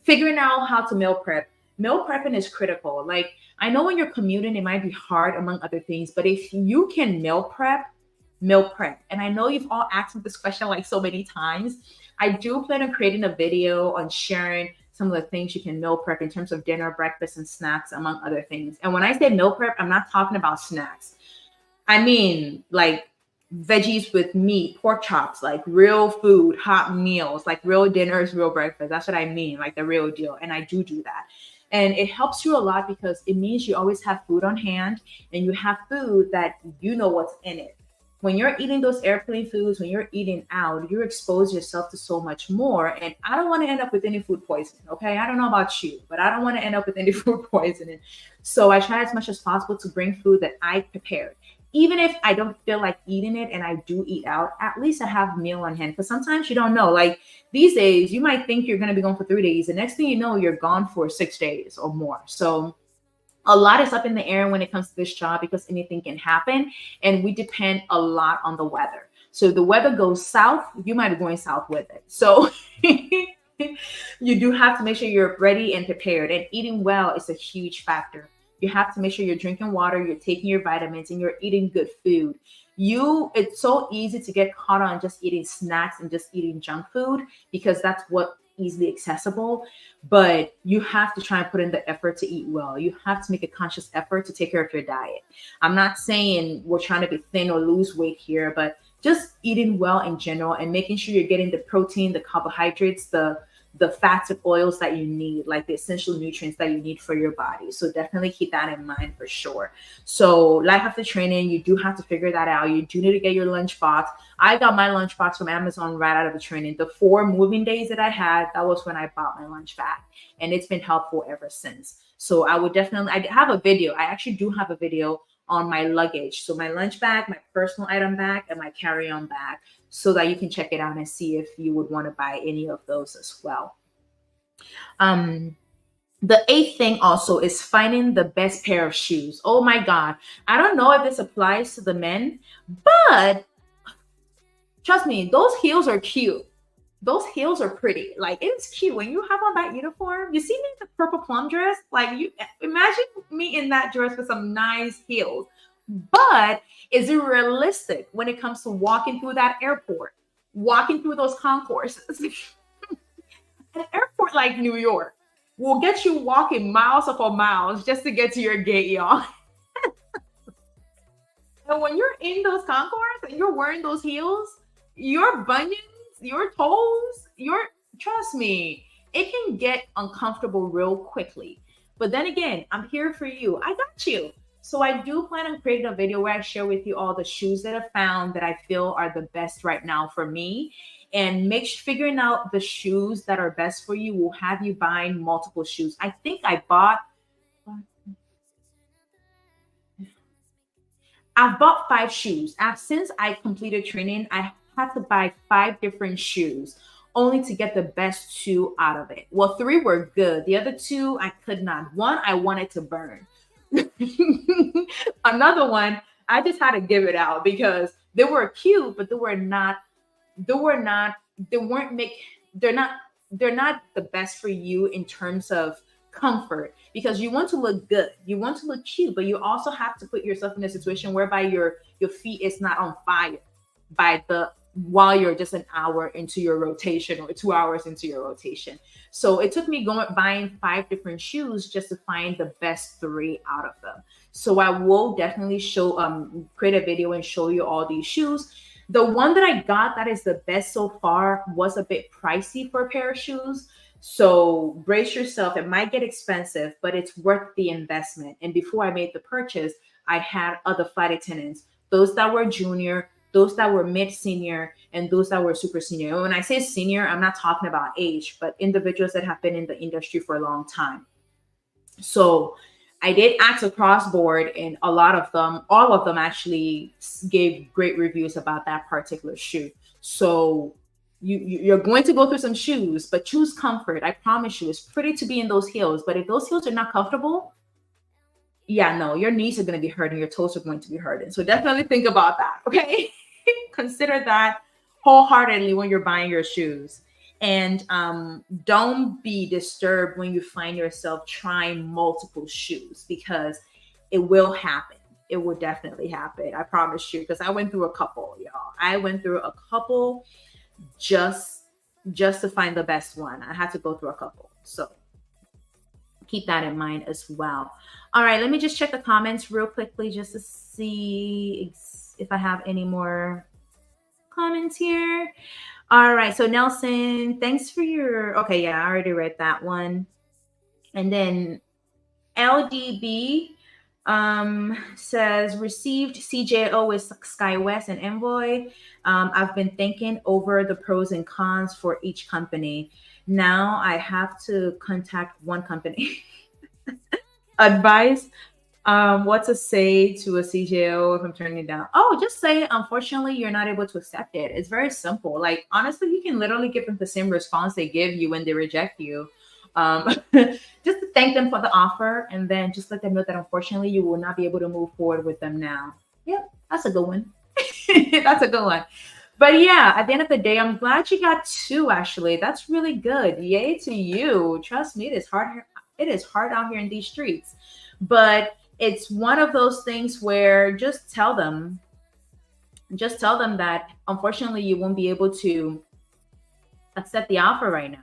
Figuring out how to meal prep. Meal prepping is critical. Like, I know when you're commuting, it might be hard among other things, but if you can meal prep. And I know you've all asked me this question like so many times. I do plan on creating a video on sharing some of the things you can meal prep in terms of dinner, breakfast, and snacks, among other things. And when I say meal prep, I'm not talking about snacks. I mean, like veggies with meat, pork chops, like real food, hot meals, like real dinners, real breakfast. That's what I mean, like the real deal. And I do that. And it helps you a lot because it means you always have food on hand and you have food that you know what's in it. When you're eating those airplane foods, when you're eating out, you expose yourself to so much more. And I don't want to end up with any food poisoning. Okay. I don't know about you, but I don't want to end up with any food poisoning. So I try as much as possible to bring food that I prepared. Even if I don't feel like eating it and I do eat out, at least I have a meal on hand. Because sometimes you don't know. Like these days, you might think you're going to be gone for 3 days. The next thing you know, you're gone for 6 days or more. So a lot is up in the air when it comes to this job because anything can happen. And we depend a lot on the weather. So if the weather goes south, you might be going south with it. So you do have to make sure you're ready and prepared. And eating well is a huge factor. You have to make sure you're drinking water, you're taking your vitamins, and you're eating good food. It's so easy to get caught on just eating snacks and just eating junk food because that's what easily accessible, but you have to try and put in the effort to eat well. You have to make a conscious effort to take care of your diet. I'm not saying we're trying to be thin or lose weight here, but just eating well in general and making sure you're getting the protein, the carbohydrates, the fats and oils that you need, like the essential nutrients that you need for your body. So definitely keep that in mind for sure. So life after training, you do have to figure that out. You do need to get your lunchbox. I got my lunchbox from Amazon right out of the training. The 4 moving days that I had, that was when I bought my lunch bag, and it's been helpful ever since. So I have a video. I actually do have a video on my luggage. So my lunch bag, my personal item bag, and my carry-on bag, so that you can check it out and see if you would want to buy any of those as well. The 8th thing also is finding the best pair of shoes. Oh my God. I don't know if this applies to the men, but trust me, those heels are cute. Those heels are pretty. Like, it's cute when you have on that uniform. You see me in the purple plum dress? Like, you imagine me in that dress with some nice heels. But is it realistic when it comes to walking through that airport, walking through those concourses? An airport like New York will get you walking miles upon miles just to get to your gate, y'all. And when you're in those concourses and you're wearing those heels, your bunions, your toes, trust me, it can get uncomfortable real quickly. But then again, I'm here for you. I got you. So I do plan on creating a video where I share with you all the shoes that I found that I feel are the best right now for me. And figuring out the shoes that are best for you will have you buying multiple shoes. I think I've bought 5 shoes. Since I completed training, I had to buy 5 different shoes only to get the best 2 out of it. Well, 3 were good. The other 2, I could not. 1, I wanted to burn. Another one, I just had to give it out because they were cute, but they're not the best for you in terms of comfort, because you want to look good, you want to look cute, but you also have to put yourself in a situation whereby your feet is not on fire while you're just an hour into your rotation or 2 hours into your rotation. So it took me buying 5 different shoes just to find the best 3 out of them. So I will definitely create a video and show you all these shoes. The one that I got that is the best so far was a bit pricey for a pair of shoes. So brace yourself. It might get expensive, but it's worth the investment. And before I made the purchase, I had other flight attendants, those that were junior, those that were mid senior, and those that were super senior. And when I say senior, I'm not talking about age, but individuals that have been in the industry for a long time. So I did ask across board, and a lot of them, all of them actually gave great reviews about that particular shoe. So you're going to go through some shoes, but choose comfort. I promise you, it's pretty to be in those heels. But if those heels are not comfortable, yeah, no, your knees are going to be hurting, your toes are going to be hurting. So definitely think about that. Okay, consider that wholeheartedly when you're buying your shoes. And don't be disturbed when you find yourself trying multiple shoes, because it will happen. It will definitely happen. I promise you, because I went through a couple, y'all. I went through a couple just just to find the best one. I had to go through a couple. So keep that in mind as well. All right, let me just check the comments real quickly just to see if I have any more comments here. All right, so Nelson, thanks for your. Okay, yeah, I already read that one. And then LDB says received CJO with SkyWest and Envoy. I've been thinking over the pros and cons for each company. Now I have to contact one company. Advice, what to say to a CJO if I'm turning it down? Oh, just say, unfortunately, you're not able to accept it. It's very simple. Like, honestly, you can literally give them the same response they give you when they reject you. Just to thank them for the offer, and then just let them know that unfortunately you will not be able to move forward with them now. Yep, that's a good one. That's a good one. But yeah, at the end of the day, I'm glad you got two actually. That's really good. Yay to you. Trust me, it is hard. It is hard out here in these streets. But it's one of those things where just tell them that unfortunately you won't be able to accept the offer right now.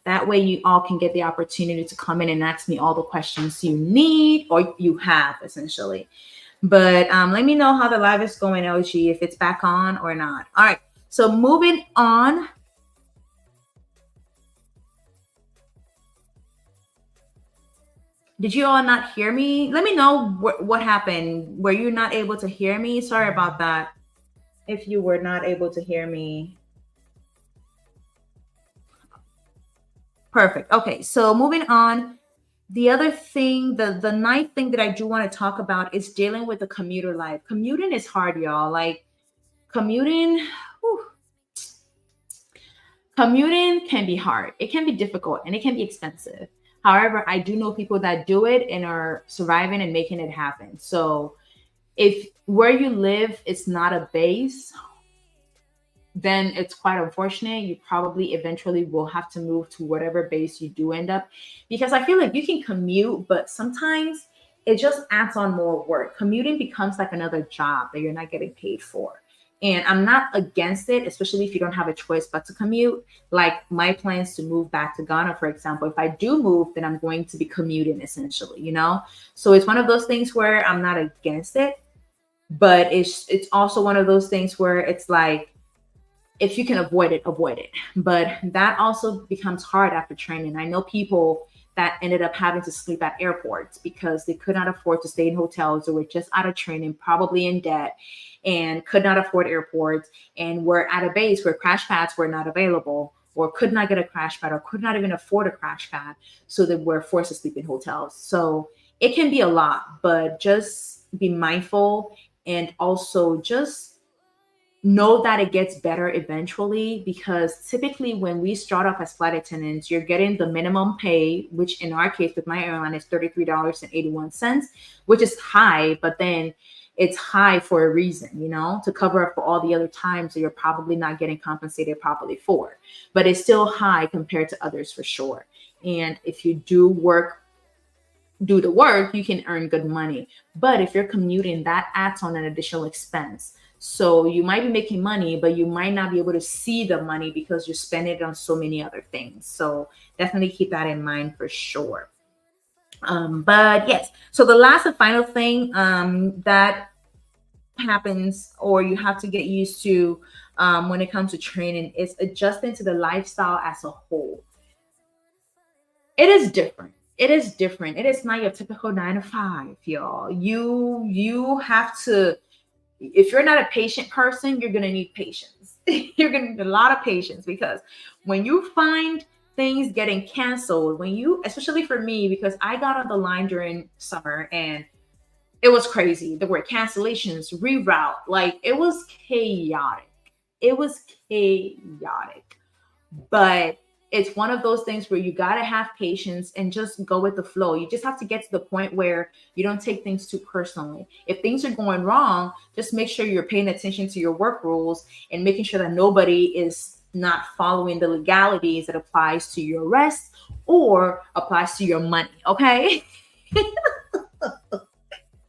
That way you all can get the opportunity to come in and ask me all the questions you need or you have essentially. But let me know how the live is going, LG, if it's back on or not. All right. So moving on. Did you all not hear me? Let me know what happened. Were you not able to hear me? Sorry about that. If you were not able to hear me. Perfect. Okay. So moving on. The other thing, the ninth thing that I do want to talk about is dealing with the commuter life. Commuting is hard, y'all. Like commuting, whew, commuting can be hard. It can be difficult and it can be expensive. However, I do know people that do it and are surviving and making it happen. So if where you live is not a base, then it's quite unfortunate. You probably eventually will have to move to whatever base you do end up, because I feel like you can commute, but sometimes it just adds on more work. Commuting becomes like another job that you're not getting paid for. And I'm not against it, especially if you don't have a choice but to commute. Like my plans to move back to Ghana, for example, if I do move, then I'm going to be commuting essentially, you know? So it's one of those things where I'm not against it, but it's also one of those things where it's like, if you can avoid it, avoid it. But that also becomes hard after training. I know people that ended up having to sleep at airports because they could not afford to stay in hotels or were just out of training, probably in debt, and could not afford airports and were at a base where crash pads were not available or could not get a crash pad or could not even afford a crash pad. So they were forced to sleep in hotels. So it can be a lot, but just be mindful and also just know that it gets better eventually, because typically when we start off as flight attendants, you're getting the minimum pay, which in our case with my airline is $33.81, which is high, but then it's high for a reason, you know, to cover up for all the other times that you're probably not getting compensated properly for. But it's still high compared to others for sure. And if you do the work, you can earn good money. But if you're commuting, that adds on an additional expense. So you might be making money, but you might not be able to see the money because you're spending it on so many other things. So definitely keep that in mind for sure. But yes, so the last and final thing that happens or you have to get used to when it comes to training is adjusting to the lifestyle as a whole. It is different. It is different. It is not your typical 9 to 5, y'all. You have to, if you're not a patient person, you're going to need patience. You're going to need a lot of patience, because when you find things getting canceled, especially for me, because I got on the line during summer and it was crazy. There were cancellations, reroute, like it was chaotic. It was chaotic. But it's one of those things where you got to have patience and just go with the flow. You just have to get to the point where you don't take things too personally. If things are going wrong, just make sure you're paying attention to your work rules and making sure that nobody is not following the legalities that applies to your rest or applies to your money. Okay.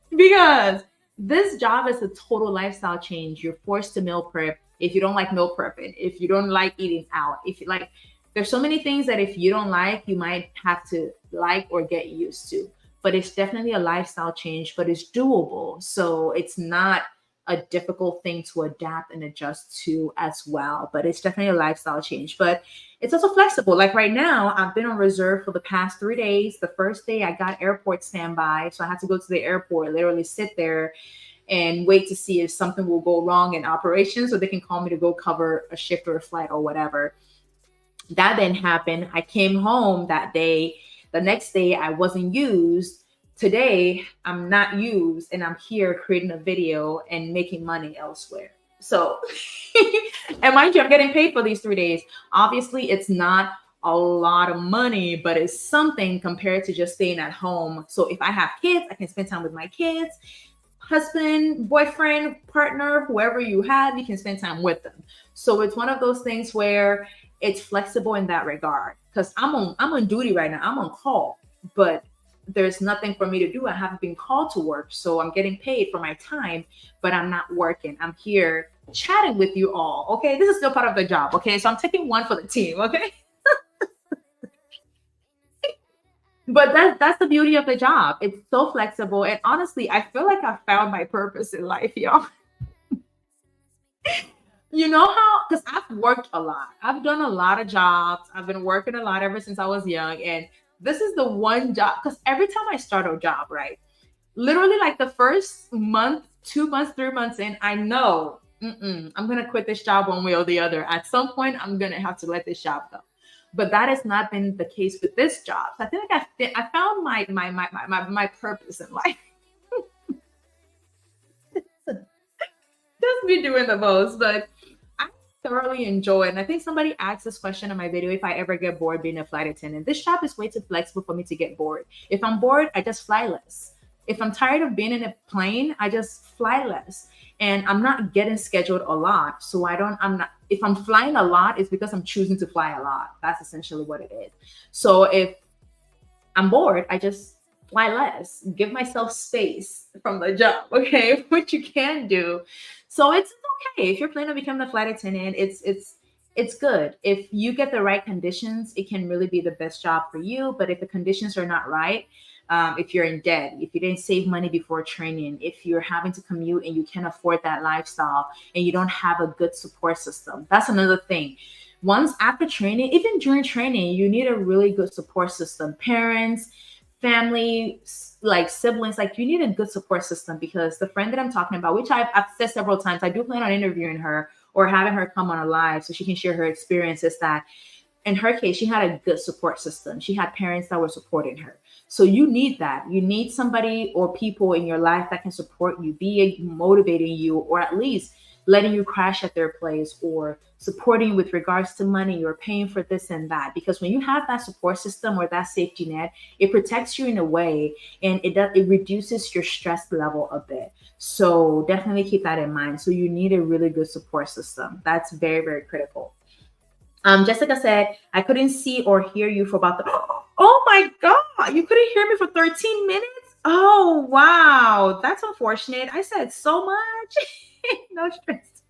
Because this job is a total lifestyle change. You're forced to meal prep if you don't like meal prepping, if you don't like eating out, if you like, there's so many things that if you don't like, you might have to like or get used to. But it's definitely a lifestyle change, but it's doable. So it's not a difficult thing to adapt and adjust to as well. But it's definitely a lifestyle change. But it's also flexible. Like right now, I've been on reserve for the past 3 days. The first day I got airport standby. So I had to go to the airport, literally sit there and wait to see if something will go wrong in operations so they can call me to go cover a shift or a flight or whatever. That didn't happen. I came home that day. The next day I wasn't used. Today I'm not used and I'm here creating a video and making money elsewhere. So, and mind you, I'm getting paid for these 3 days. Obviously it's not a lot of money, but it's something compared to just staying at home. So if I have kids, I can spend time with my kids. Husband, boyfriend, partner, whoever you have, you can spend time with them. So it's one of those things where it's flexible in that regard, because I'm on duty right now. I'm on call, but there's nothing for me to do. I haven't been called to work. So I'm getting paid for my time, but I'm not working. I'm here chatting with you all. Okay. This is still part of the job. Okay. So I'm taking one for the team. Okay. But that's the beauty of the job. It's so flexible. And honestly, I feel like I found my purpose in life, y'all. You know how, because I've worked a lot. I've done a lot of jobs. I've been working a lot ever since I was young. And this is the one job, because every time I start a job, right? Literally like the first month, 2 months, 3 months in, I know I'm gonna quit this job one way or the other. At some point, I'm gonna have to let this job go. But that has not been the case with this job. So I feel like I found my purpose in life. Just be doing the most, but I thoroughly enjoy it. And I think somebody asked this question in my video, if I ever get bored being a flight attendant. This job is way too flexible for me to get bored. If I'm bored, I just fly less. If I'm tired of being in a plane, I just fly less. And I'm not getting scheduled a lot. So I'm not, if I'm flying a lot, it's because I'm choosing to fly a lot. That's essentially what it is. So if I'm bored, I just fly less, give myself space from the job, okay? Which you can do. So it's okay. If you're planning to become the flight attendant, it's good. If you get the right conditions, it can really be the best job for you. But if the conditions are not right, if you're in debt, if you didn't save money before training, if you're having to commute and you can't afford that lifestyle and you don't have a good support system, that's another thing. Once after training, even during training, you need a really good support system. Parents, family, like siblings, like you need a good support system, because the friend that I'm talking about, which I've said several times, I do plan on interviewing her or having her come on a live so she can share her experiences, that in her case, she had a good support system. She had parents that were supporting her. So you need that. You need somebody or people in your life that can support you, be motivating you, or at least letting you crash at their place, or supporting you with regards to money or paying for this and that. Because when you have that support system or that safety net, it protects you in a way, and it reduces your stress level a bit. So definitely keep that in mind. So you need a really good support system. That's very, very critical. Jessica said, I couldn't see or hear you for about the. Oh my God, you couldn't hear me for 13 minutes? Oh, wow. That's unfortunate. I said so much. No stress.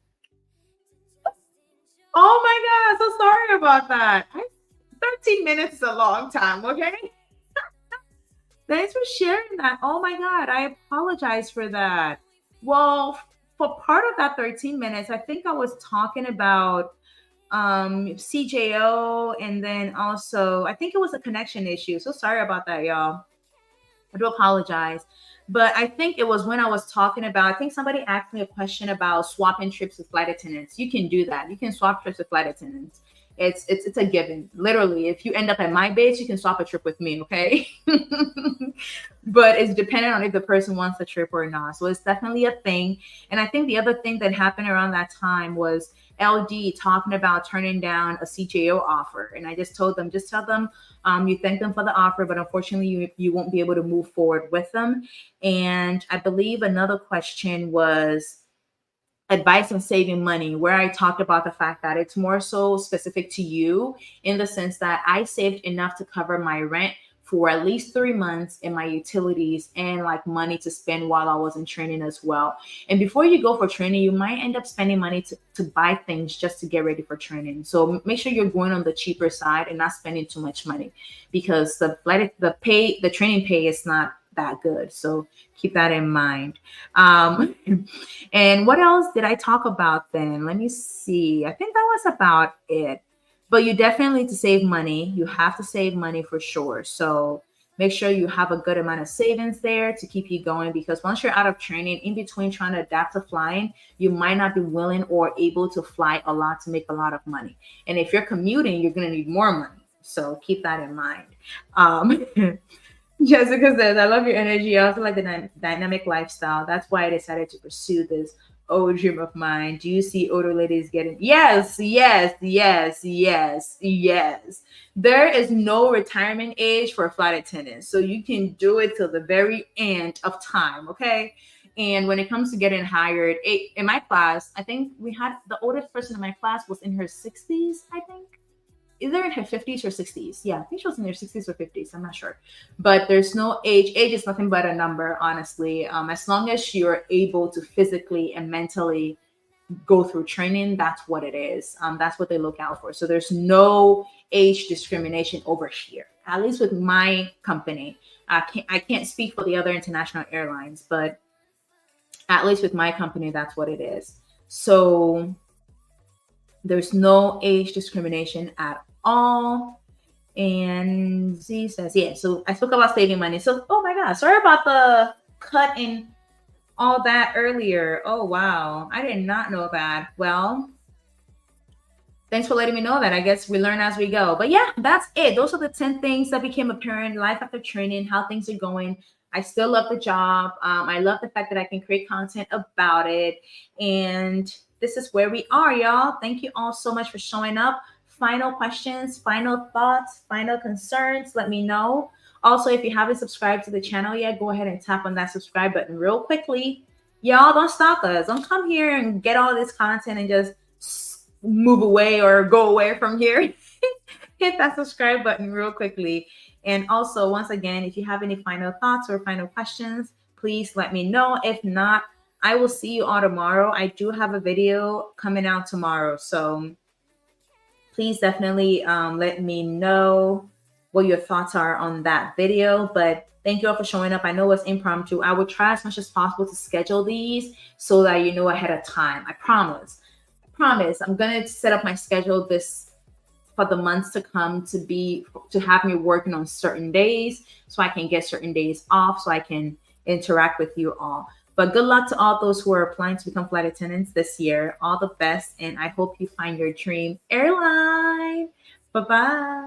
Oh my God, so sorry about that. 13 minutes is a long time, okay? Thanks for sharing that. Oh my God, I apologize for that. Well, for part of that 13 minutes, I think I was talking about CJO, and then also I think it was a connection issue. So sorry about that, y'all. I do apologize. But I think it was when I was talking about, I think somebody asked me a question about swapping trips with flight attendants. You can do that. You can swap trips with flight attendants. It's a given. Literally, if you end up at my base, you can swap a trip with me, okay? But it's dependent on if the person wants the trip or not. So it's definitely a thing. And I think the other thing that happened around that time was LD talking about turning down a CJO offer. And I just told them, just tell them you thank them for the offer, but unfortunately you won't be able to move forward with them. And I believe another question was advice on saving money, where I talked about the fact that it's more so specific to you, in the sense that I saved enough to cover my rent for at least 3 months and my utilities and like money to spend while I was in training as well. And before you go for training, you might end up spending money to buy things just to get ready for training. So make sure you're going on the cheaper side and not spending too much money, because the training pay is not that good. So keep that in mind. And what else did I talk about then? Let me see. I think that was about it. But you definitely need to save money. You have to save money for sure. So make sure you have a good amount of savings there to keep you going, because once you're out of training, in between trying to adapt to flying, you might not be willing or able to fly a lot to make a lot of money. And if you're commuting, you're going to need more money. So keep that in mind. Jessica says, I love your energy. I also like the dynamic lifestyle. That's why I decided to pursue this old dream of mine. Do you see older ladies getting? Yes, yes, yes, yes, yes. There is no retirement age for flight attendants. So you can do it till the very end of time, okay? And when it comes to getting hired, in my class, I think we had the oldest person in my class was in her 60s, I think. Either in her 50s or 60s. Yeah, I think she was in her 60s or 50s. I'm not sure. But there's no age. Age is nothing but a number, honestly. As long as you're able to physically and mentally go through training, that's what it is. That's what they look out for. So there's no age discrimination over here. at least with my company. I can't speak for the other international airlines, but at least with my company, that's what it is. So there's no age discrimination at all. And Z says, yeah, so I spoke about saving money. So, oh my God, sorry about the cut and all that earlier. Oh, wow. I did not know that. Well, thanks for letting me know that. I guess we learn as we go. But yeah, that's it. Those are the 10 things that became apparent, life after training, how things are going. I still love the job. I love the fact that I can create content about it. And this is where we are, y'all. Thank you all so much for showing up. Final questions, final thoughts, final concerns, let me know. Also, if you haven't subscribed to the channel yet, go ahead and tap on that subscribe button real quickly. Y'all don't stalk us. Don't come here and get all this content and just move away or go away from here. Hit that subscribe button real quickly. And also, once again, if you have any final thoughts or final questions, please let me know. If not, I will see you all tomorrow. I do have a video coming out tomorrow. So please definitely let me know what your thoughts are on that video. But thank you all for showing up. I know it's impromptu. I will try as much as possible to schedule these so that you know ahead of time. I promise. I'm going to set up my schedule this for the months to come to have me working on certain days so I can get certain days off so I can interact with you all. But good luck to all those who are applying to become flight attendants this year. All the best, and I hope you find your dream airline. Bye-bye.